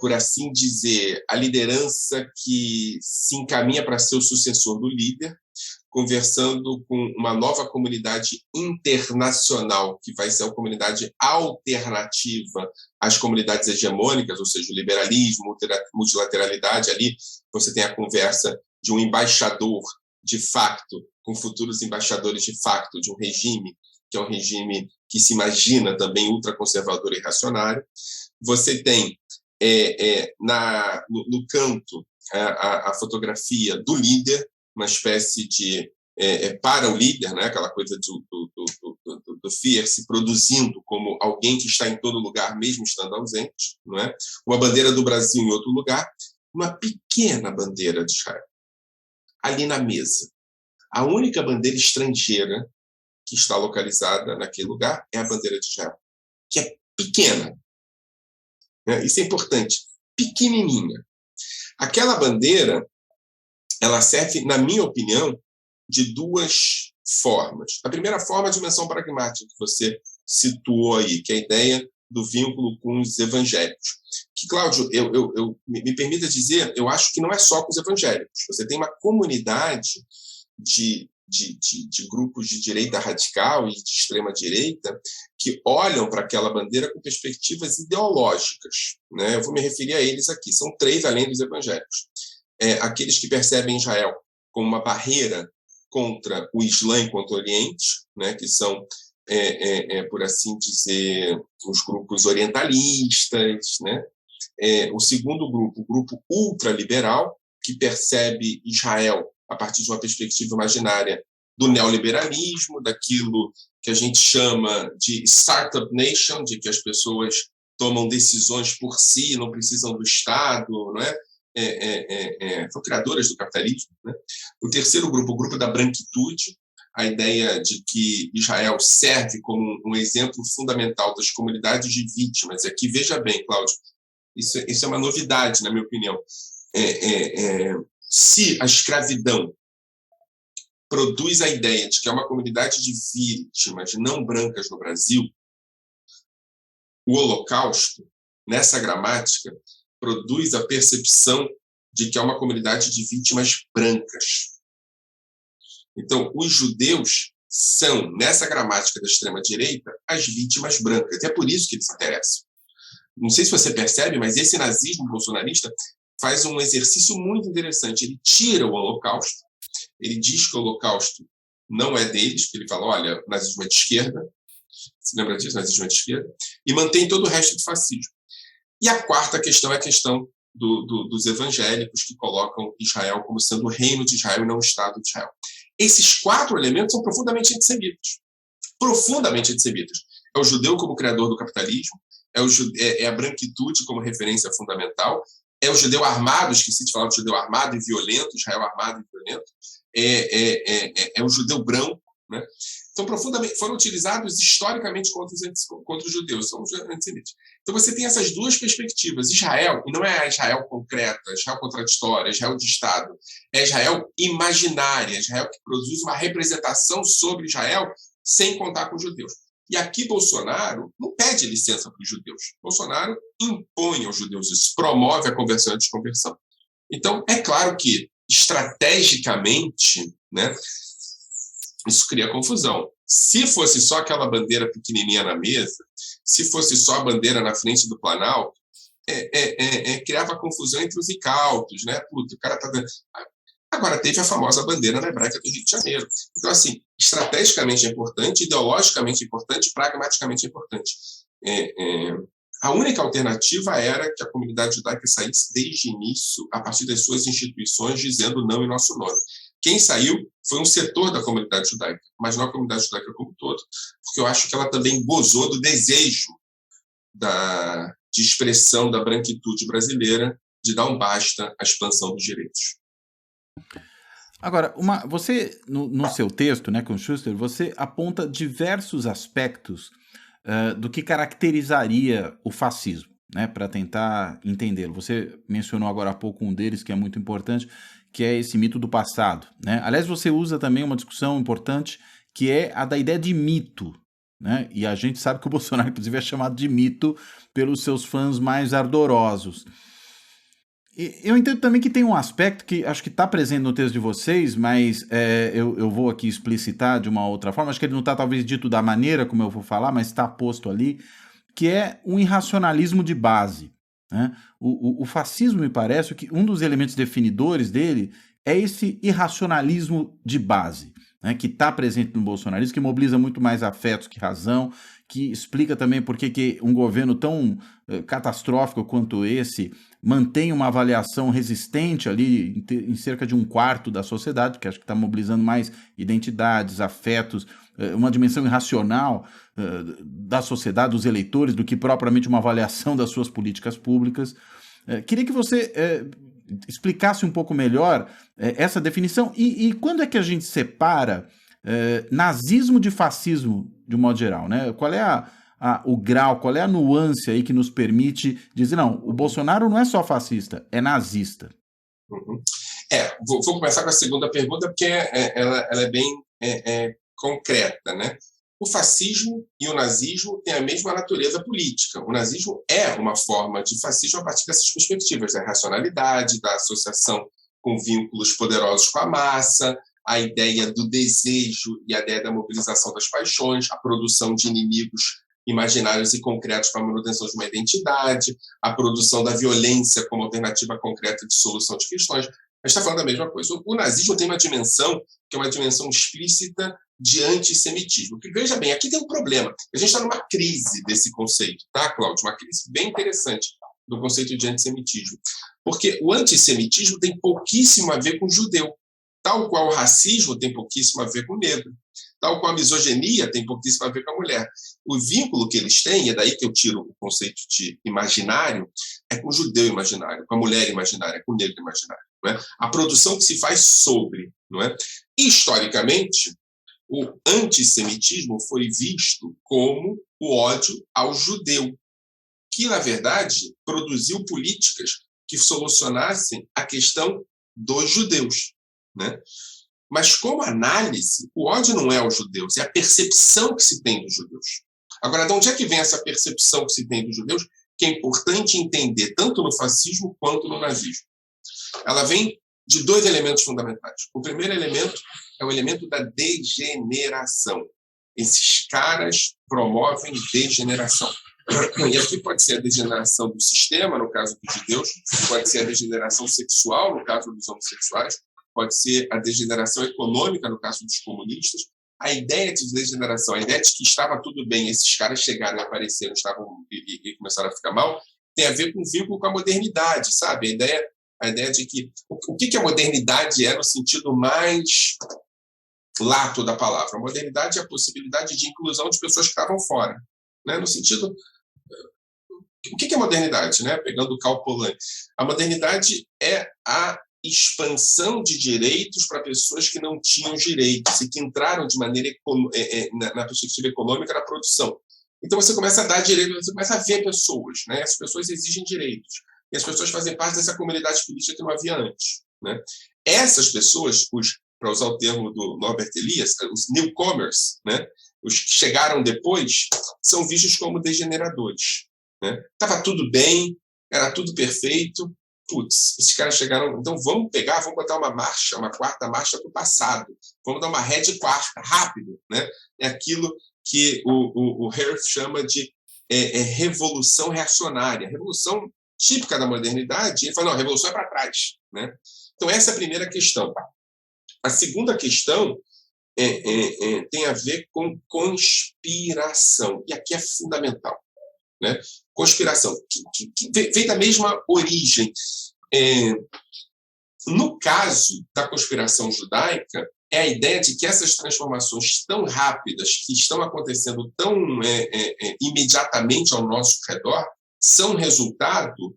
por assim dizer, a liderança que se encaminha para ser o sucessor do líder, conversando com uma nova comunidade internacional, que vai ser uma comunidade alternativa às comunidades hegemônicas, ou seja, o liberalismo, multilateralidade. Ali você tem a conversa de um embaixador de facto, com futuros embaixadores de facto de um regime, que é um regime que se imagina também ultraconservador e reacionário. Você tem no canto a fotografia do líder, uma espécie de para o líder, né? Aquela coisa do Fier se produzindo como alguém que está em todo lugar, mesmo estando ausente, não é? Uma bandeira do Brasil em outro lugar, uma pequena bandeira de Israel ali na mesa. A única bandeira estrangeira que está localizada naquele lugar é a bandeira de Israel, que é pequena. Né? Isso é importante, pequenininha. Aquela bandeira, ela serve, na minha opinião, de 2 formas. A primeira forma é a dimensão pragmática que você situou aí, que é a ideia do vínculo com os evangélicos. Que, Cláudio, me permita dizer, eu acho que não é só com os evangélicos. Você tem uma comunidade de grupos de direita radical e de extrema-direita que olham para aquela bandeira com perspectivas ideológicas, né? Eu vou me referir a eles aqui. São 3 além dos evangélicos. Aqueles que percebem Israel como uma barreira contra o Islã e contra o Oriente, né? Que são, por assim dizer, os grupos orientalistas, né? O segundo grupo, o grupo ultraliberal, que percebe Israel a partir de uma perspectiva imaginária do neoliberalismo, daquilo que a gente chama de startup nation, de que as pessoas tomam decisões por si, não precisam do Estado, não é? São criadoras do capitalismo, né? O terceiro grupo, o grupo da branquitude, a ideia de que Israel serve como um exemplo fundamental das comunidades de vítimas. E aqui, veja bem, Cláudio, isso é uma novidade, na minha opinião. Se a escravidão produz a ideia de que é uma comunidade de vítimas não brancas no Brasil, o Holocausto, nessa gramática, produz a percepção de que é uma comunidade de vítimas brancas. Então, os judeus são, nessa gramática da extrema-direita, as vítimas brancas. É por isso que eles interessam. Não sei se você percebe, mas esse nazismo bolsonarista faz um exercício muito interessante. Ele tira o Holocausto, ele diz que o Holocausto não é deles, porque ele fala, olha, o nazismo é de esquerda, se lembra disso, o nazismo é de esquerda, e mantém todo o resto do fascismo. E a quarta questão é a questão dos evangélicos, que colocam Israel como sendo o reino de Israel e não o Estado de Israel. Esses 4 elementos são profundamente antissemitas. Profundamente antissemitas. É o judeu como criador do capitalismo, é a branquitude como referência fundamental, é o judeu armado, esqueci de falar do judeu armado e violento, Israel armado e violento, é o judeu branco, né? Então, foram utilizados historicamente contra os judeus, são os antissemitas. Então, você tem essas 2 perspectivas. Israel, e não é a Israel concreta, Israel contraditória, Israel de Estado, é Israel imaginária, Israel que produz uma representação sobre Israel sem contar com os judeus. E aqui Bolsonaro não pede licença para os judeus. Bolsonaro impõe aos judeus isso, promove a conversão e a desconversão. Então, é claro que, estrategicamente, né, isso cria confusão. Se fosse só aquela bandeira pequenininha na mesa, se fosse só a bandeira na frente do Planalto, criava confusão entre os incautos, né? Puta, o cara tá dando... Agora teve a famosa bandeira na hebraica do Rio de Janeiro. Então, assim, estrategicamente é importante, ideologicamente é importante, pragmaticamente é importante. A única alternativa era que a comunidade judaica saísse desde o início, a partir das suas instituições, dizendo não em nosso nome. Quem saiu foi um setor da comunidade judaica, mas não a comunidade judaica como um todo, porque eu acho que ela também gozou do desejo de expressão da branquitude brasileira de dar um basta à expansão dos direitos. Agora, você, no seu texto, né, com Schuster, você aponta diversos aspectos do que caracterizaria o fascismo, né, para tentar entendê-lo. Você mencionou agora há pouco um deles que é muito importante, que é esse mito do passado, né? Aliás, você usa também uma discussão importante, que é a da ideia de mito, né? E a gente sabe que o Bolsonaro, inclusive, é chamado de mito pelos seus fãs mais ardorosos. Eu entendo também que tem um aspecto que acho que está presente no texto de vocês, mas eu vou aqui explicitar de uma outra forma. Acho que ele não está talvez dito da maneira como eu vou falar, mas está posto ali, que é um irracionalismo de base, né? O fascismo, me parece que um dos elementos definidores dele é esse irracionalismo de base, né, que está presente no bolsonarismo, que mobiliza muito mais afetos que razão, que explica também por que um governo tão catastrófico quanto esse mantém uma avaliação resistente ali em cerca de 1/4 da sociedade, que acho que está mobilizando mais identidades, afetos, uma dimensão irracional da sociedade, dos eleitores, do que propriamente uma avaliação das suas políticas públicas. Queria que você explicasse um pouco melhor essa definição e quando é que a gente separa nazismo de fascismo de um modo geral, né? Qual é o grau, qual é a nuance aí que nos permite dizer, não, o Bolsonaro não é só fascista, é nazista? Uhum. Vou começar com a segunda pergunta, porque ela é bem concreta, né? O fascismo e o nazismo têm a mesma natureza política. O nazismo é uma forma de fascismo a partir dessas perspectivas, da racionalidade, da associação com vínculos poderosos com a massa, a ideia do desejo e a ideia da mobilização das paixões, a produção de inimigos imaginários e concretos para a manutenção de uma identidade, a produção da violência como alternativa concreta de solução de questões. A gente está falando da mesma coisa. O nazismo tem uma dimensão que é uma dimensão explícita de antissemitismo. Porque, veja bem, aqui tem um problema. A gente está numa crise desse conceito, tá, Cláudio? Uma crise bem interessante do conceito de antissemitismo. Porque o antissemitismo tem pouquíssimo a ver com o judeu, tal qual o racismo tem pouquíssimo a ver com o negro, tal qual a misoginia tem pouquíssimo a ver com a mulher. O vínculo que eles têm, é daí que eu tiro o conceito de imaginário, é com o judeu imaginário, com a mulher imaginária, com o negro imaginário. Não é? A produção que se faz sobre. Não é? Historicamente, o antissemitismo foi visto como o ódio ao judeu, que, na verdade, produziu políticas que solucionassem a questão dos judeus. Né? Mas, como análise, o ódio não é aos judeus, é a percepção que se tem dos judeus. Agora, de onde é que vem essa percepção que se tem dos judeus, que é importante entender tanto no fascismo quanto no nazismo? Ela vem de dois elementos fundamentais. O primeiro elemento é o elemento da degeneração. Esses caras promovem degeneração. E aqui pode ser a degeneração do sistema, no caso dos judeus, pode ser a degeneração sexual, no caso dos homossexuais, pode ser a degeneração econômica, no caso dos comunistas. A ideia de degeneração, a ideia de que estava tudo bem, esses caras chegaram e apareceram e começaram a ficar mal, tem a ver com o vínculo com a modernidade, sabe? A ideia de que... O que a modernidade é no sentido mais lato da palavra? A modernidade é a possibilidade de inclusão de pessoas que estavam fora. Né? No sentido... O que é modernidade? Né? Pegando o Karl Polanyi. A modernidade é a expansão de direitos para pessoas que não tinham direitos e que entraram de maneira na perspectiva econômica na produção. Então você começa a dar direito, você começa a ver pessoas, né? As pessoas exigem direitos e as pessoas fazem parte dessa comunidade política que não havia antes, né? Essas pessoas, para usar o termo do Norbert Elias, os newcomers, né? Os que chegaram depois, são vistos como degeneradores, né? Tava tudo bem, era tudo perfeito. Putz, esses caras chegaram, então vamos botar uma quarta marcha para o passado, vamos dar uma rede quarta, rápido, né? É aquilo que o Herth chama de revolução reacionária, revolução típica da modernidade. Ele fala, não, a revolução é para trás, né? Então essa é a primeira questão. A segunda questão tem a ver com conspiração, e aqui é fundamental. Né? Conspiração, que vem da mesma origem. No caso da conspiração judaica, é a ideia de que essas transformações tão rápidas, que estão acontecendo tão imediatamente ao nosso redor, são resultado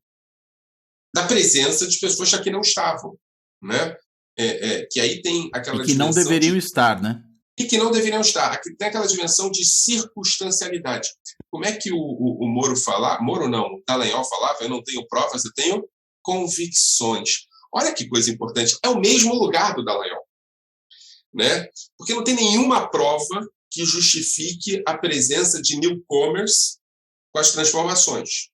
da presença de pessoas que aqui não estavam. Né? Que aí tem aquela e que não deveriam estar, né? E que não deveriam estar. Aqui tem aquela dimensão de circunstancialidade. Como é que o Moro falava? Moro não, o Dallagnol falava, eu não tenho provas, eu tenho convicções. Olha que coisa importante. É o mesmo lugar do Dallagnol. Né? Porque não tem nenhuma prova que justifique a presença de newcomers com as transformações.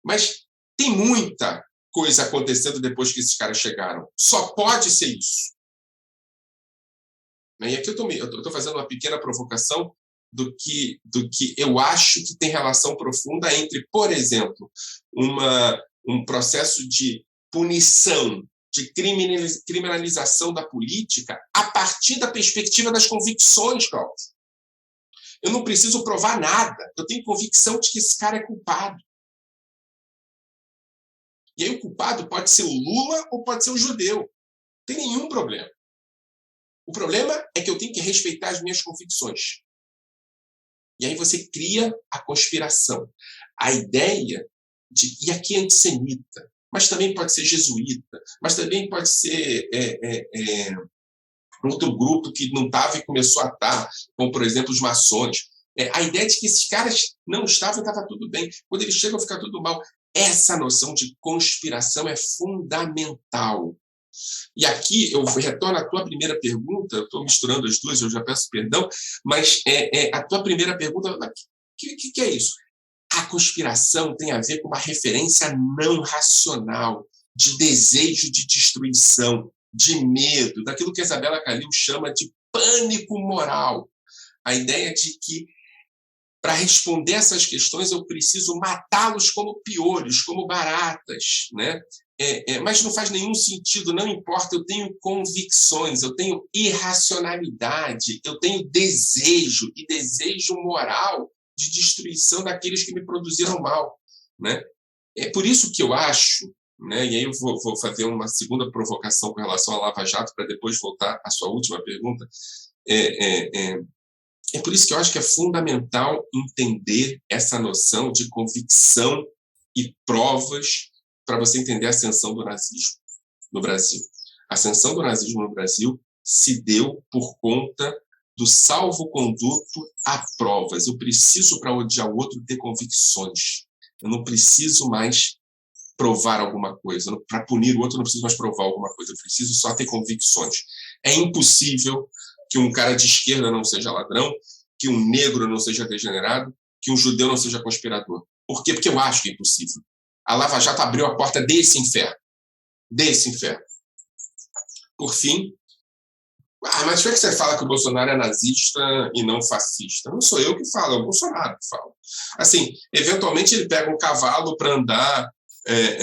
Mas tem muita coisa acontecendo depois que esses caras chegaram. Só pode ser isso. E aqui eu estou fazendo uma pequena provocação do que eu acho que tem relação profunda entre, por exemplo, um processo de punição, de criminalização da política a partir da perspectiva das convicções, Cláudio. Eu não preciso provar nada. Eu tenho convicção de que esse cara é culpado. E aí o culpado pode ser o Lula ou pode ser o judeu. Não tem nenhum problema. O problema é que eu tenho que respeitar as minhas convicções. E aí você cria a conspiração. A ideia de... E aqui é antissemita, mas também pode ser jesuíta, mas também pode ser outro grupo que não estava e começou a estar, como, por exemplo, os maçons. A ideia de que esses caras não estavam e estava tudo bem. Quando eles chegam, fica tudo mal. Essa noção de conspiração é fundamental. E aqui eu retorno à tua primeira pergunta, eu estou misturando as duas, eu já peço perdão, mas a tua primeira pergunta, o que é isso? A conspiração tem a ver com uma referência não racional, de desejo de destruição, de medo, daquilo que a Isabella Calil chama de pânico moral. A ideia de que, para responder essas questões, eu preciso matá-los como piolhos, como baratas, né? Mas não faz nenhum sentido, não importa, eu tenho convicções, eu tenho irracionalidade, eu tenho desejo, e desejo moral de destruição daqueles que me produziram mal, né? É por isso que eu acho, né, e aí eu vou fazer uma segunda provocação com relação à Lava Jato, para depois voltar à sua última pergunta, é por isso que eu acho que é fundamental entender essa noção de convicção e provas para você entender a ascensão do nazismo no Brasil. A ascensão do nazismo no Brasil se deu por conta do salvo-conduto a provas. Eu preciso, para odiar o outro, ter convicções. Eu não preciso mais provar alguma coisa. Para punir o outro, eu não preciso mais provar alguma coisa. Eu preciso só ter convicções. É impossível que um cara de esquerda não seja ladrão, que um negro não seja degenerado, que um judeu não seja conspirador. Por quê? Porque eu acho que é impossível. A Lava Jato abriu a porta desse inferno. Desse inferno. Por fim, mas por que você fala que o Bolsonaro é nazista e não fascista? Não sou eu que falo, é o Bolsonaro que fala. Assim, eventualmente ele pega um cavalo para andar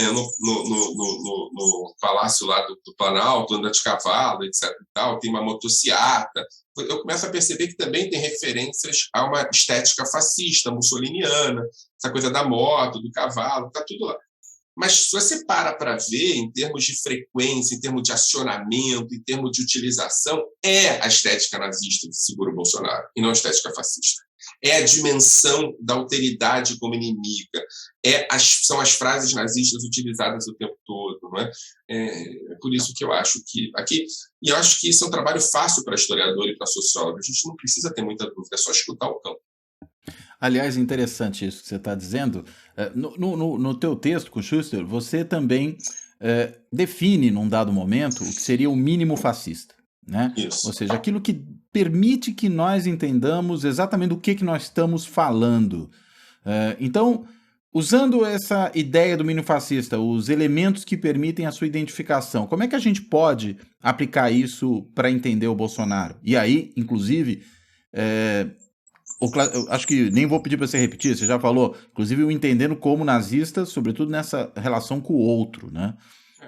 no palácio lá do Planalto, anda de cavalo, etc. E tal, tem uma motociata. Eu começo a perceber que também tem referências a uma estética fascista, mussoliniana, essa coisa da moto, do cavalo, está tudo lá. Mas se você para ver, em termos de frequência, em termos de acionamento, em termos de utilização, é a estética nazista que segura o Bolsonaro, e não a estética fascista. É a dimensão da alteridade como inimiga, são as frases nazistas utilizadas o tempo todo. Não é? É por isso que eu acho que aqui, e eu acho que isso é um trabalho fácil para historiador e para sociólogo, a gente não precisa ter muita dúvida, é só escutar o campo. Aliás, interessante isso que você está dizendo. No teu texto, com Schuster, você também define, num dado momento, o que seria o mínimo fascista. Né? Isso. Ou seja, aquilo que permite que nós entendamos exatamente do que nós estamos falando. Então, usando essa ideia do mínimo fascista, os elementos que permitem a sua identificação, como é que a gente pode aplicar isso para entender o Bolsonaro? E aí, inclusive, eu acho que nem vou pedir para você repetir, você já falou, inclusive o entendendo como nazista, sobretudo nessa relação com o outro, né?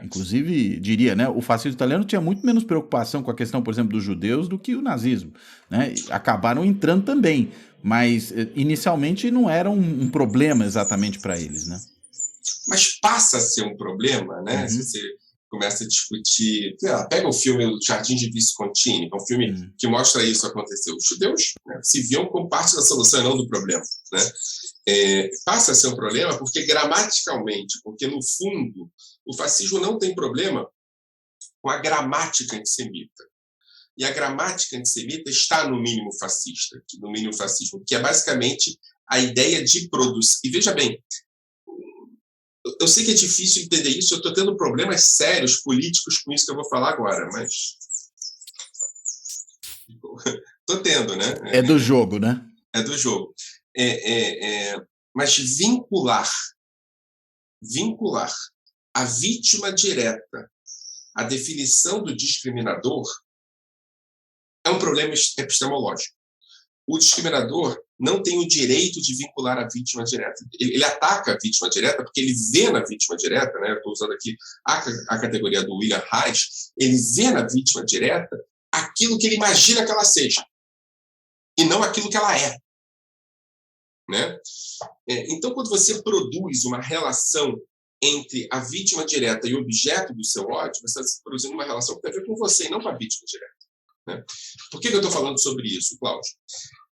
Inclusive, diria, né, o fascismo italiano tinha muito menos preocupação com a questão, por exemplo, dos judeus do que o nazismo, né? Acabaram entrando também, mas inicialmente não era um problema exatamente para eles, né? Mas passa a ser um problema, né? Uhum. Se você começa a discutir... Pega o filme O Jardim de Visconti, que é um filme que mostra isso acontecer. Os judeus, né, se viam como parte da solução e não do problema, né? Passa a ser um problema porque gramaticalmente, porque no fundo o fascismo não tem problema com a gramática antissemita. E a gramática antissemita está no mínimo fascista, no mínimo fascismo, que é basicamente a ideia de produzir. E veja bem, eu sei que é difícil entender isso, eu estou tendo problemas sérios políticos com isso que eu vou falar agora, mas estou tendo, né? É do jogo, né? É do jogo. Mas vincular a vítima direta à definição do discriminador é um problema epistemológico. O discriminador não tem o direito de vincular a vítima direta. Ele ataca a vítima direta porque ele vê na vítima direta, né? Estou usando aqui a categoria do William Reich, ele vê na vítima direta aquilo que ele imagina que ela seja e não aquilo que ela é. Né? Então, quando você produz uma relação entre a vítima direta e o objeto do seu ódio, você está produzindo uma relação que tem a ver com você e não com a vítima direta. Né? Por que eu estou falando sobre isso, Cláudio?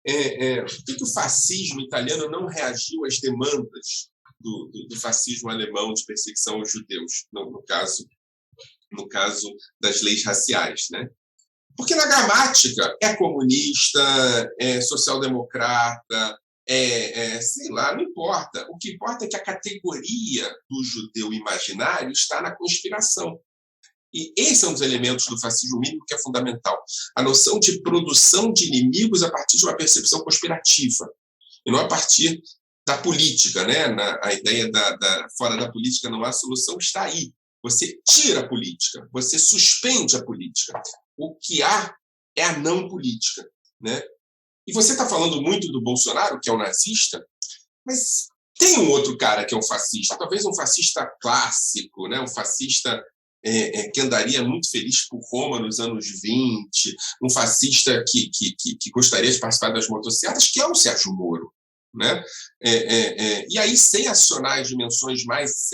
Por que o fascismo italiano não reagiu às demandas do fascismo alemão de perseguição aos judeus, no caso das leis raciais? Né? Porque na gramática é comunista, é social-democrata, sei lá, não importa. O que importa é que a categoria do judeu imaginário está na conspiração. E esse é um dos elementos do fascismo mínimo que é fundamental. A noção de produção de inimigos a partir de uma percepção conspirativa, e não a partir da política, né? A ideia fora da política não há solução está aí. Você tira a política, você suspende a política. O que há é a não política, né? E você está falando muito do Bolsonaro, que é um nazista, mas tem um outro cara que é um fascista, talvez um fascista clássico, né? Um fascista que andaria muito feliz por Roma nos anos 20, um fascista que gostaria de participar das motocicletas, que é o Sérgio Moro, né? E aí, sem acionar as dimensões mais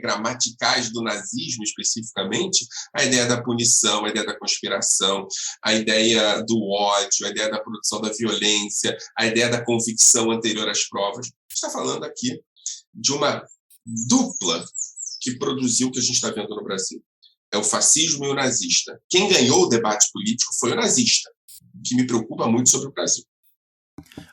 gramaticais do nazismo, especificamente, a ideia da punição, a ideia da conspiração, a ideia do ódio, a ideia da produção da violência, a ideia da convicção anterior às provas. A gente está falando aqui de uma dupla que produziu o que a gente está vendo no Brasil. É o fascismo e o nazista. Quem ganhou o debate político foi o nazista, que me preocupa muito sobre o Brasil.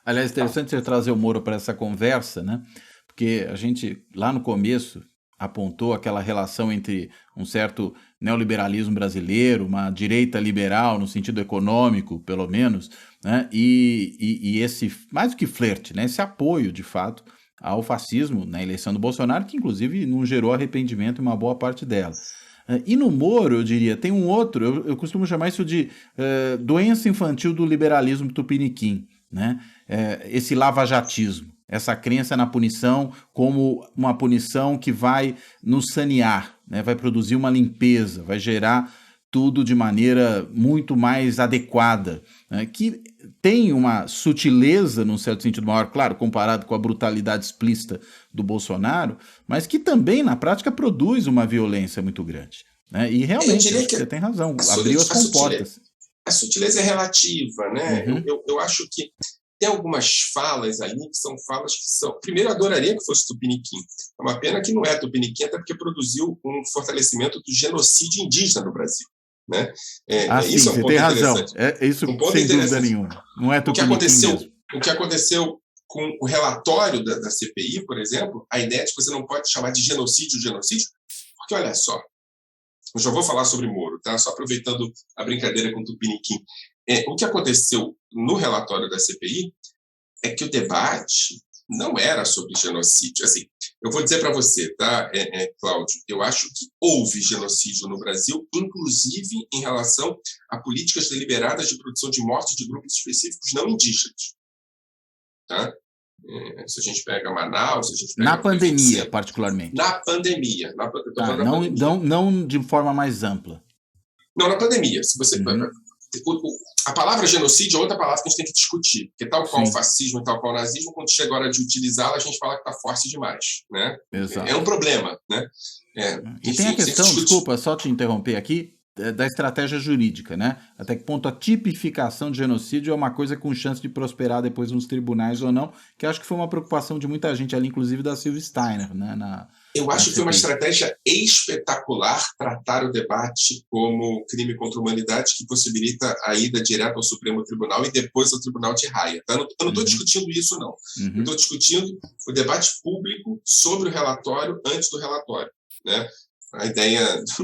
Aliás, interessante você trazer o Moro para essa conversa, né? Porque a gente, lá no começo, apontou aquela relação entre um certo neoliberalismo brasileiro, uma direita liberal, no sentido econômico, pelo menos, né? E esse, mais do que flerte, né? Esse apoio, de fato, ao fascismo na eleição do Bolsonaro, que inclusive não gerou arrependimento em uma boa parte dela. E no Moro, eu diria, tem um outro, eu costumo chamar isso de doença infantil do liberalismo tupiniquim, né? Esse lavajatismo, essa crença na punição como uma punição que vai nos sanear, né? Vai produzir uma limpeza, vai gerar tudo de maneira muito mais adequada, né? Que tem uma sutileza, num certo sentido maior, claro, comparado com a brutalidade explícita do Bolsonaro, mas que também, na prática, produz uma violência muito grande, né? E realmente, você tem razão, abriu as comportas. A sutileza é relativa, né? Uhum. Eu acho que tem algumas falas ali que são falas que são... Primeiro, eu adoraria que fosse Tupiniquim. É uma pena que não é Tupiniquim, até porque produziu um fortalecimento do genocídio indígena no Brasil. Né? Isso sim, é um ponto, você tem razão. Isso sem dúvida nenhuma. Não é Tupiniquim. O que aconteceu com o relatório da CPI, por exemplo, a ideia de que você não pode chamar de genocídio, porque olha só, eu já vou falar sobre Moro, tá? Só aproveitando a brincadeira com Tupiniquim. O que aconteceu no relatório da CPI é que o debate não era sobre genocídio. Assim, eu vou dizer para você, tá, Cláudio, eu acho que houve genocídio no Brasil, inclusive em relação a políticas deliberadas de produção de morte de grupos específicos não indígenas. Tá? Se a gente pega Manaus... Na pandemia, particularmente. Na pandemia. Não de forma mais ampla. Não, na pandemia. Se você... A palavra genocídio é outra palavra que a gente tem que discutir, porque tal qual o fascismo e tal qual o nazismo, quando chega a hora de utilizá-la, a gente fala que está forte demais, né? Exato. É um problema, né? E tem a questão, desculpa, só te interromper aqui, da estratégia jurídica, né? Até que ponto a tipificação de genocídio é uma coisa com chance de prosperar depois nos tribunais ou não, que acho que foi uma preocupação de muita gente ali, inclusive da Silvia Steiner, né? Eu acho que foi uma estratégia espetacular tratar o debate como crime contra a humanidade que possibilita a ida direto ao Supremo Tribunal e depois ao Tribunal de Haia. Tá? Eu não estou discutindo isso, não. Eu estou discutindo o debate público sobre o relatório antes do relatório, né? A ideia de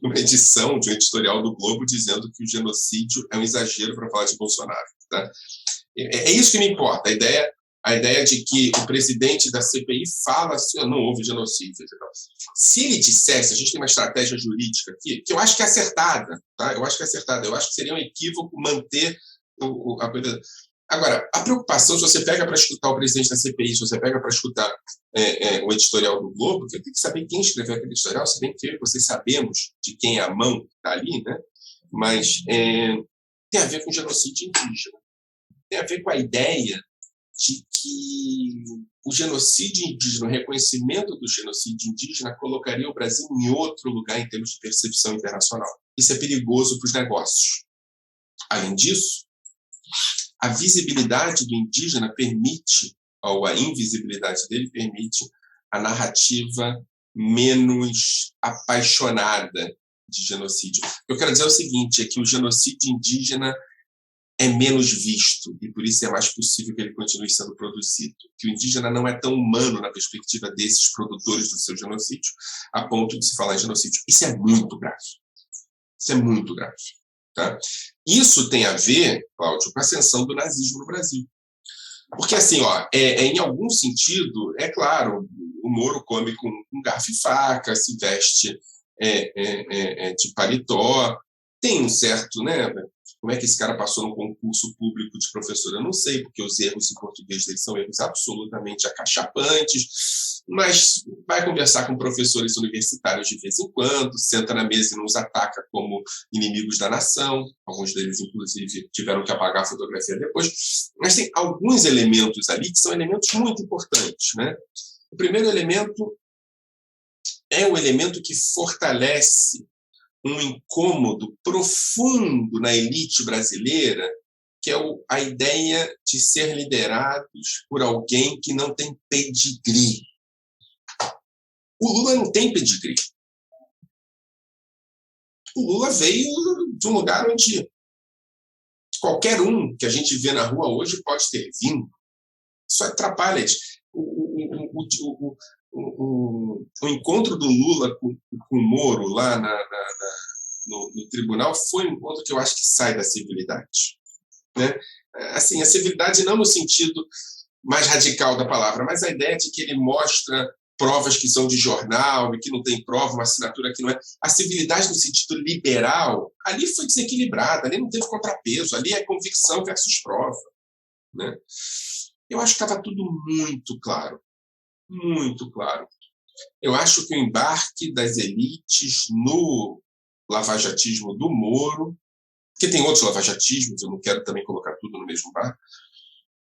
uma edição de um editorial do Globo dizendo que o genocídio é um exagero para falar de Bolsonaro. Tá? É isso que me importa, a ideia de que o presidente da CPI fala assim, não houve genocídio. Se ele dissesse, a gente tem uma estratégia jurídica aqui, que eu acho que é acertada, tá? Eu acho que seria um equívoco manter a coisa... Agora, a preocupação, se você pega para escutar o presidente da CPI, se você pega para escutar o editorial do Globo, você tem que saber quem escreveu aquele editorial, se bem que vocês sabemos de quem é a mão que está ali, né? Mas tem a ver com genocídio indígena. Tem a ver com a ideia de que o genocídio indígena, o reconhecimento do genocídio indígena colocaria o Brasil em outro lugar em termos de percepção internacional. Isso é perigoso para os negócios. Além disso, a visibilidade do indígena permite, ou a invisibilidade dele permite, a narrativa menos apaixonada de genocídio. Eu quero dizer o seguinte, é que o genocídio indígena é menos visto e por isso é mais possível que ele continue sendo produzido. Que o indígena não é tão humano na perspectiva desses produtores do seu genocídio, a ponto de se falar em genocídio. Isso é muito grave. Isso é muito grave. Tá? Isso tem a ver, Cláudio, com a ascensão do nazismo no Brasil. Porque, assim, em algum sentido, é claro, o Moro come com garfo e faca, se veste de paletó, tem um certo, né? Como é que esse cara passou no concurso público de professor? Eu não sei, porque os erros em português dele são erros absolutamente acachapantes, mas vai conversar com professores universitários de vez em quando, senta na mesa e não os ataca como inimigos da nação. Alguns deles, inclusive, tiveram que apagar a fotografia depois. Mas tem alguns elementos ali que são elementos muito importantes, né? O primeiro elemento é o elemento que fortalece um incômodo profundo na elite brasileira, que é a ideia de ser liderados por alguém que não tem pedigree. O Lula não tem pedigree. O Lula veio de um lugar onde qualquer um que a gente vê na rua hoje pode ter vindo. Isso atrapalha. O encontro do Lula com o Moro lá no tribunal foi um encontro que eu acho que sai da civilidade. Né? Assim, a civilidade não no sentido mais radical da palavra, mas a ideia de que ele mostra provas que são de jornal e que não tem prova, uma assinatura que não é. A civilidade no sentido liberal, ali foi desequilibrada, ali não teve contrapeso, ali é convicção versus prova. Né? Eu acho que estava tudo muito claro. Muito claro. Eu acho que o embarque das elites no lavajatismo do Moro, porque tem outros lavajatismos, eu não quero também colocar tudo no mesmo barco,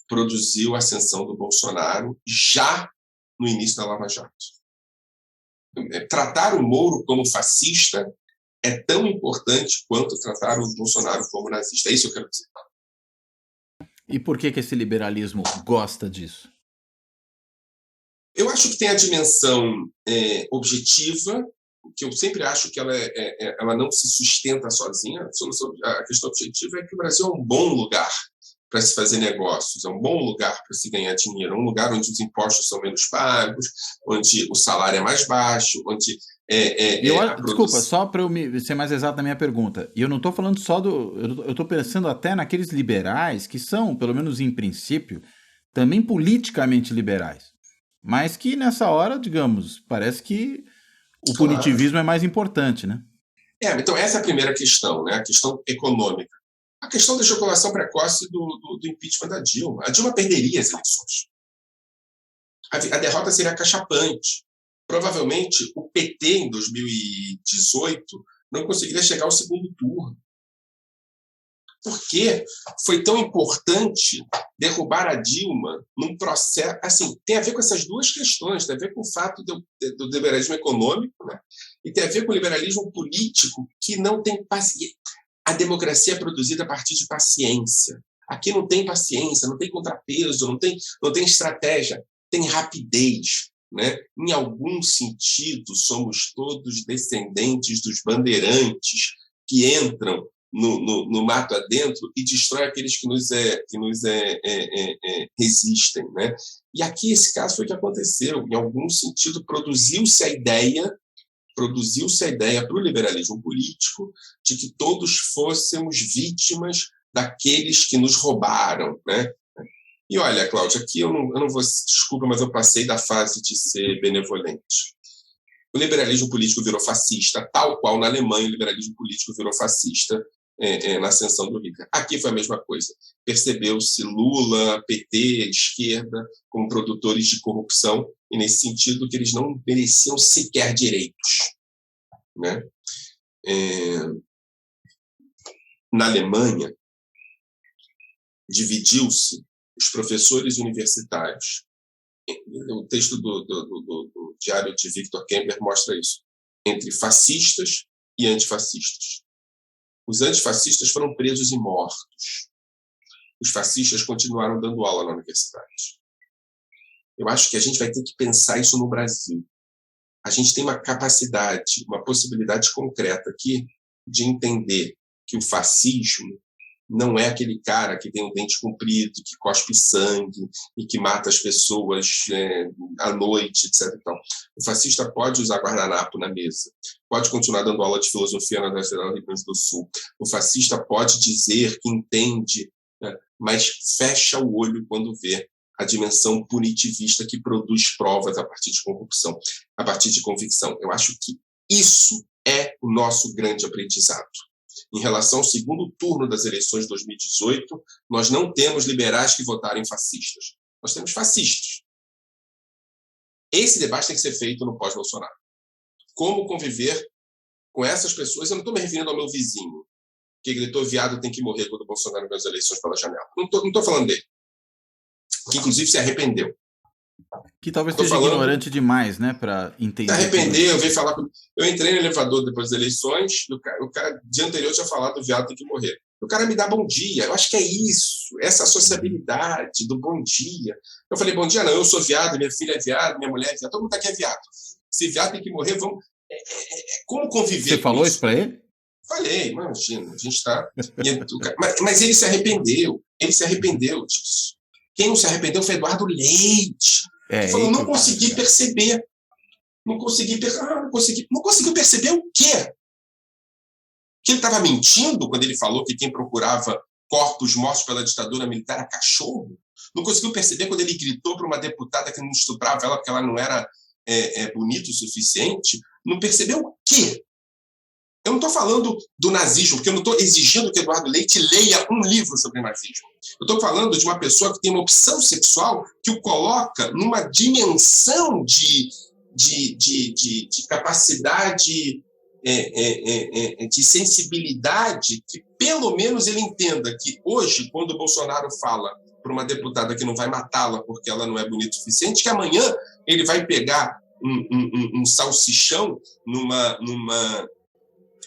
produziu a ascensão do Bolsonaro já no início da Lava Jato. Tratar o Moro como fascista é tão importante quanto tratar o Bolsonaro como nazista. É isso que eu quero dizer. E por que esse liberalismo gosta disso? Eu acho que tem a dimensão objetiva, que eu sempre acho que ela não se sustenta sozinha. A questão objetiva é que o Brasil é um bom lugar para se fazer negócios, é um bom lugar para se ganhar dinheiro, é um lugar onde os impostos são menos pagos, onde o salário é mais baixo, onde... Desculpa, só para eu ser mais exato na minha pergunta. E eu não estou falando só eu estou pensando até naqueles liberais que são, pelo menos em princípio, também politicamente liberais. Mas que nessa hora, digamos, parece que o punitivismo é mais importante, né? Então essa é a primeira questão, né? A questão econômica. A questão da ejaculação precoce do impeachment da Dilma. A Dilma perderia as eleições. A derrota seria acachapante. Provavelmente o PT, em 2018, não conseguiria chegar ao segundo turno. Por que foi tão importante derrubar a Dilma num processo... Assim, tem a ver com essas duas questões, tem a ver com o fato do liberalismo econômico, né? E tem a ver com o liberalismo político, que não tem paciência. A democracia é produzida a partir de paciência. Aqui não tem paciência, não tem contrapeso, não tem estratégia, tem rapidez. Né? Em algum sentido, somos todos descendentes dos bandeirantes que entram no mato adentro e destrói aqueles que nos resistem. Né? E aqui esse caso foi o que aconteceu. Em algum sentido, produziu-se a ideia para o liberalismo político de que todos fôssemos vítimas daqueles que nos roubaram. Né? E olha, Cláudia, aqui eu não vou... Desculpa, mas eu passei da fase de ser benevolente. O liberalismo político virou fascista, tal qual na Alemanha o liberalismo político virou fascista na ascensão do Hitler. Aqui foi a mesma coisa. Percebeu-se Lula, PT, esquerda, como produtores de corrupção, e nesse sentido que eles não mereciam sequer direitos. Né? Na Alemanha, dividiu-se os professores universitários. O texto do diário de Victor Kemper mostra isso, entre fascistas e antifascistas. Os antifascistas foram presos e mortos. Os fascistas continuaram dando aula na universidade. Eu acho que a gente vai ter que pensar isso no Brasil. A gente tem uma capacidade, uma possibilidade concreta aqui de entender que o fascismo não é aquele cara que tem um dente comprido, que cospe sangue e que mata as pessoas à noite, etc. Então, o fascista pode usar guardanapo na mesa, pode continuar dando aula de filosofia na Universidade do Rio Grande do Sul, o fascista pode dizer que entende, né, mas fecha o olho quando vê a dimensão punitivista que produz provas a partir de corrupção, a partir de convicção. Eu acho que isso é o nosso grande aprendizado. Em relação ao segundo turno das eleições de 2018, nós não temos liberais que votaram em fascistas. Nós temos fascistas. Esse debate tem que ser feito no pós-Bolsonaro. Como conviver com essas pessoas? Eu não estou me referindo ao meu vizinho, que gritou viado tem que morrer quando o Bolsonaro ganhou as eleições pela janela. Não estou falando dele. Que, inclusive, se arrependeu. Que talvez seja ignorante demais, né, para entender. Se arrependeu, veio falar comigo. Eu entrei no elevador depois das eleições, o cara dia anterior tinha falado o viado tem que morrer. O cara me dá bom dia. Eu acho que é isso, essa sociabilidade do bom dia. Eu falei, bom dia não, eu sou viado, minha filha é viado, minha mulher é viado, todo mundo aqui é viado. Se viado tem que morrer, vamos... Como conviver? Você falou isso para ele? Falei, imagina, a gente está... mas ele se arrependeu disso. Quem não se arrependeu foi Eduardo Leite. Ele falou, não consegui perceber. Não conseguiu perceber o quê? Que ele estava mentindo quando ele falou que quem procurava corpos mortos pela ditadura militar era cachorro? Não conseguiu perceber quando ele gritou para uma deputada que não estuprava ela porque ela não era bonita o suficiente? Não percebeu o quê? Eu não estou falando do nazismo, porque eu não estou exigindo que Eduardo Leite leia um livro sobre nazismo. Eu estou falando de uma pessoa que tem uma opção sexual que o coloca numa dimensão de capacidade, de sensibilidade, que pelo menos ele entenda que hoje, quando o Bolsonaro fala para uma deputada que não vai matá-la porque ela não é bonita o suficiente, que amanhã ele vai pegar um salsichão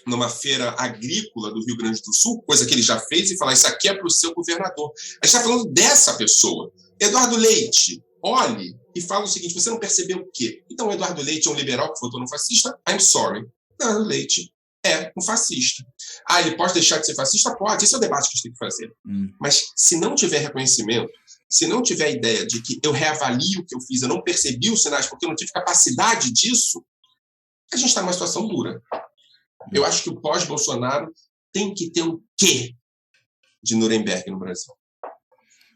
numa feira agrícola do Rio Grande do Sul, coisa que ele já fez, e falar, isso aqui é para o seu governador. A gente está falando dessa pessoa. Eduardo Leite, olhe e fala o seguinte, você não percebeu o quê? Então, Eduardo Leite é um liberal que votou no fascista? I'm sorry. Eduardo Leite é um fascista. Ele pode deixar de ser fascista? Pode. Esse é o debate que a gente tem que fazer. Mas se não tiver reconhecimento, se não tiver a ideia de que eu reavalio o que eu fiz, eu não percebi os sinais porque eu não tive capacidade disso, a gente está numa situação dura. Eu acho que o pós-Bolsonaro tem que ter um quê de Nuremberg no Brasil.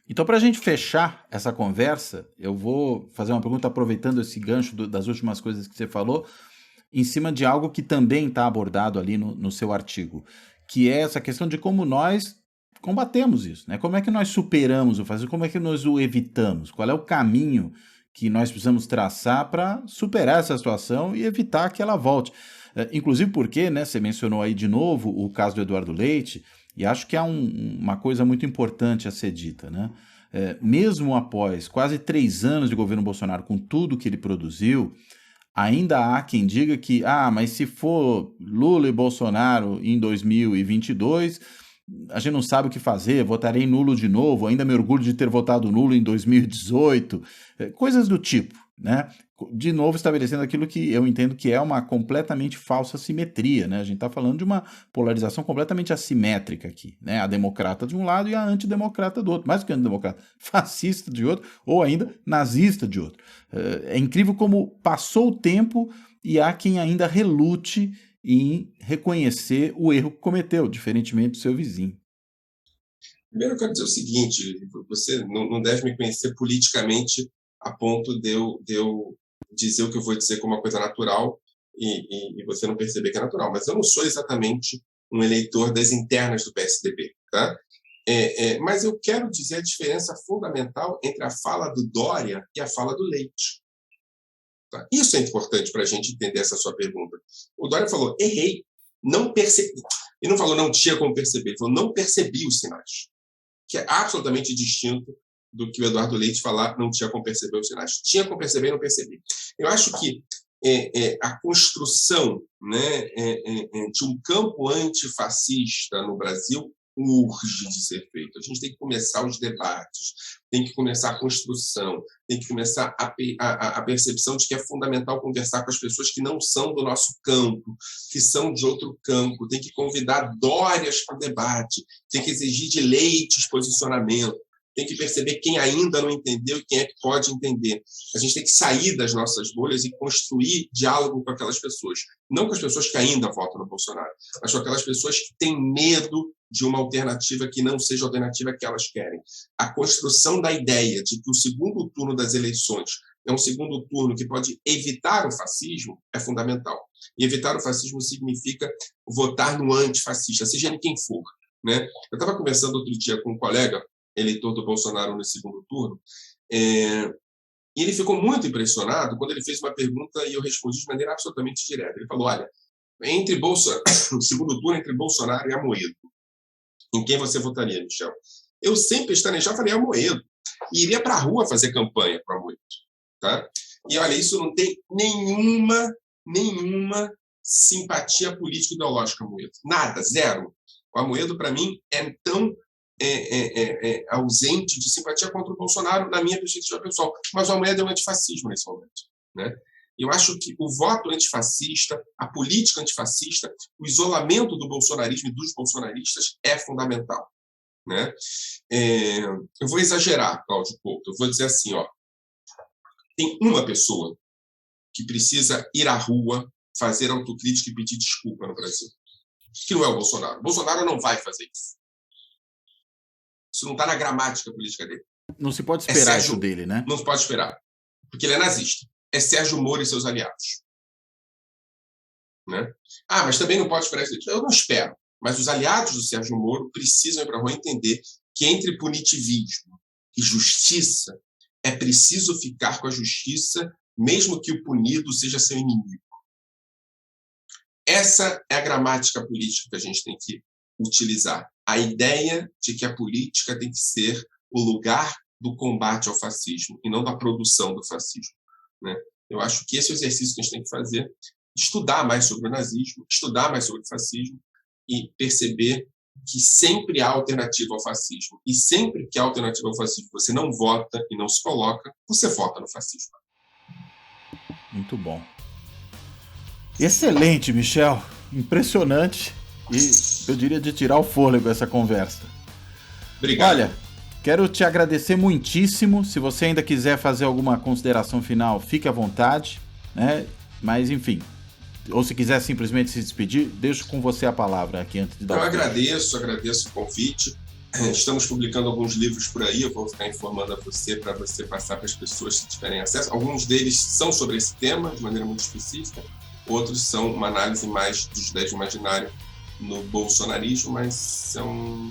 Então, para a gente fechar essa conversa, eu vou fazer uma pergunta aproveitando esse gancho das últimas coisas que você falou, em cima de algo que também está abordado ali no seu artigo, que é essa questão de como nós combatemos isso, né? Como é que nós superamos o fascismo, como é que nós o evitamos, qual é o caminho que nós precisamos traçar para superar essa situação e evitar que ela volte. Inclusive porque, né, você mencionou aí de novo o caso do Eduardo Leite, e acho que há uma coisa muito importante a ser dita, né? Mesmo após quase 3 anos de governo Bolsonaro, com tudo que ele produziu, ainda há quem diga que, mas se for Lula e Bolsonaro em 2022, a gente não sabe o que fazer, votarei nulo de novo, ainda me orgulho de ter votado nulo em 2018, coisas do tipo, né? De novo estabelecendo aquilo que eu entendo que é uma completamente falsa simetria, né? A gente está falando de uma polarização completamente assimétrica aqui, né? A democrata de um lado e a antidemocrata do outro, mais do que a antidemocrata, fascista de outro, ou ainda nazista de outro. É incrível como passou o tempo e há quem ainda relute em reconhecer o erro que cometeu, diferentemente do seu vizinho. Primeiro eu quero dizer o seguinte, você não deve me conhecer politicamente a ponto de eu dizer o que eu vou dizer como uma coisa natural e você não perceber que é natural. Mas eu não sou exatamente um eleitor das internas do PSDB. Tá? Mas eu quero dizer a diferença fundamental entre a fala do Dória e a fala do Leite. Tá? Isso é importante para a gente entender essa sua pergunta. O Dória falou, errei, não percebi. Ele não falou, não tinha como perceber. Ele falou, não percebi os sinais. Que é absolutamente distinto do que o Eduardo Leite falar, não tinha como perceber os sinais. Tinha como perceber e não percebi. Eu acho que a construção, né, de um campo antifascista no Brasil urge de ser feito. A gente tem que começar os debates, tem que começar a construção, tem que começar a percepção de que é fundamental conversar com as pessoas que não são do nosso campo, que são de outro campo, tem que convidar Dórias para o debate, tem que exigir de Leites posicionamento, tem que perceber quem ainda não entendeu e quem é que pode entender. A gente tem que sair das nossas bolhas e construir diálogo com aquelas pessoas. Não com as pessoas que ainda votam no Bolsonaro, mas com aquelas pessoas que têm medo de uma alternativa que não seja a alternativa que elas querem. A construção da ideia de que o segundo turno das eleições é um segundo turno que pode evitar o fascismo é fundamental. E evitar o fascismo significa votar no antifascista, seja ele quem for, né? Eu estava conversando outro dia com um colega, eleitor do Bolsonaro no segundo turno, e ele ficou muito impressionado quando ele fez uma pergunta e eu respondi de maneira absolutamente direta. Ele falou, olha, no segundo turno entre Bolsonaro e Amoedo, em quem você votaria, Michel? Eu sempre já falei Amoedo, e iria para a rua fazer campanha para Amoedo. Tá? E olha, isso não tem nenhuma simpatia política ideológica, Amoedo. Nada, zero. O Amoedo, para mim, é tão ausente de simpatia contra o Bolsonaro, na minha perspectiva pessoal. Mas o Amoedo é um antifascismo nesse momento. Né? Eu acho que o voto antifascista, a política antifascista, o isolamento do bolsonarismo e dos bolsonaristas é fundamental. Né? Eu vou exagerar, Cláudio Couto. Eu vou dizer assim, ó, tem uma pessoa que precisa ir à rua, fazer autocrítica e pedir desculpa no Brasil, que não é o Bolsonaro. O Bolsonaro não vai fazer isso. Isso não está na gramática política dele. Não se pode esperar isso dele, né? Não se pode esperar, porque ele é nazista. É Sérgio Moro e seus aliados. Né? Mas também não pode esperar isso. Eu não espero. Mas os aliados do Sérgio Moro precisam ir para a rua entender que entre punitivismo e justiça é preciso ficar com a justiça, mesmo que o punido seja seu inimigo. Essa é a gramática política que a gente tem que utilizar. A ideia de que a política tem que ser o lugar do combate ao fascismo e não da produção do fascismo. Né? Eu acho que esse é o exercício que a gente tem que fazer, estudar mais sobre o nazismo, estudar mais sobre o fascismo e perceber que sempre há alternativa ao fascismo. E sempre que há alternativa ao fascismo, você não vota e não se coloca, você vota no fascismo. Muito bom. Excelente, Michel. Impressionante. E eu diria de tirar o fôlego essa conversa. Obrigado. Olha, quero te agradecer muitíssimo. Se você ainda quiser fazer alguma consideração final, fique à vontade, né? Mas, enfim, ou se quiser simplesmente se despedir, deixo com você a palavra aqui antes de dar. Eu agradeço o convite. Estamos publicando alguns livros por aí, eu vou ficar informando a você para você passar para as pessoas que tiverem acesso. Alguns deles são sobre esse tema, de maneira muito específica. Outros são uma análise mais dos 10 do imaginário no bolsonarismo, mas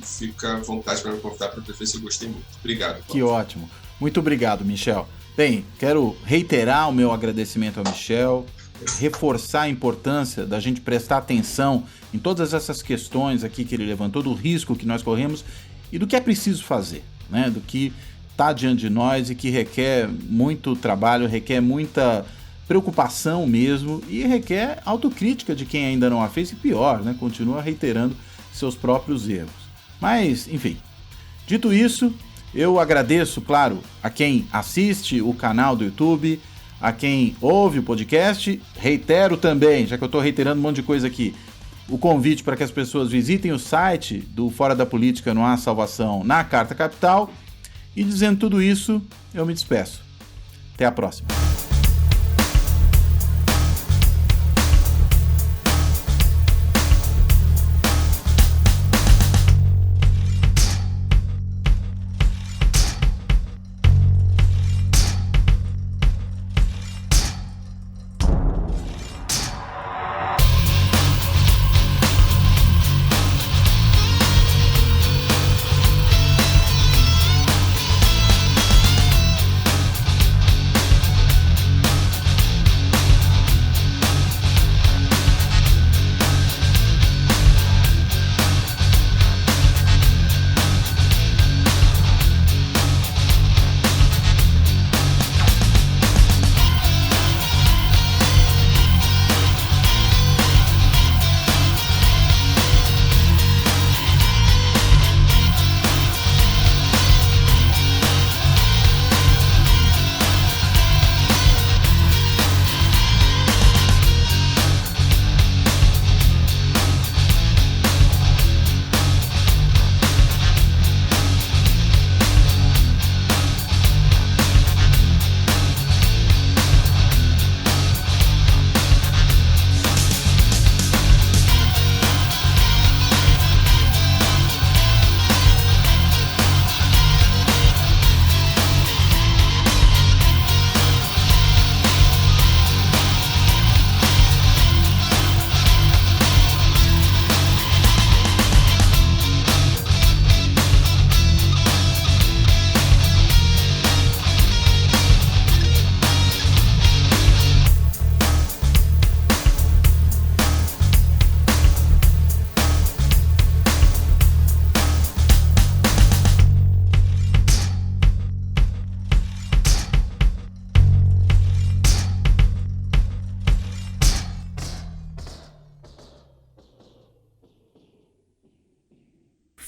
fica à vontade para me convidar para ver se eu gostei muito. Obrigado. Que ótimo. Muito obrigado, Michel. Bem, quero reiterar o meu agradecimento ao Michel, reforçar a importância da gente prestar atenção em todas essas questões aqui que ele levantou, do risco que nós corremos e do que é preciso fazer, né? Do que está diante de nós e que requer muito trabalho, requer muita preocupação mesmo e requer autocrítica de quem ainda não a fez e pior, né? Continua reiterando seus próprios erros. Mas, enfim, dito isso, eu agradeço, claro, a quem assiste o canal do YouTube, a quem ouve o podcast, reitero também, já que eu estou reiterando um monte de coisa aqui, o convite para que as pessoas visitem o site do Fora da Política Não Há Salvação na Carta Capital, e dizendo tudo isso, eu me despeço. Até a próxima.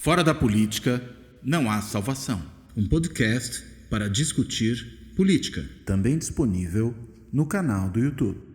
Fora da política, não há salvação. Um podcast para discutir política. Também disponível no canal do YouTube.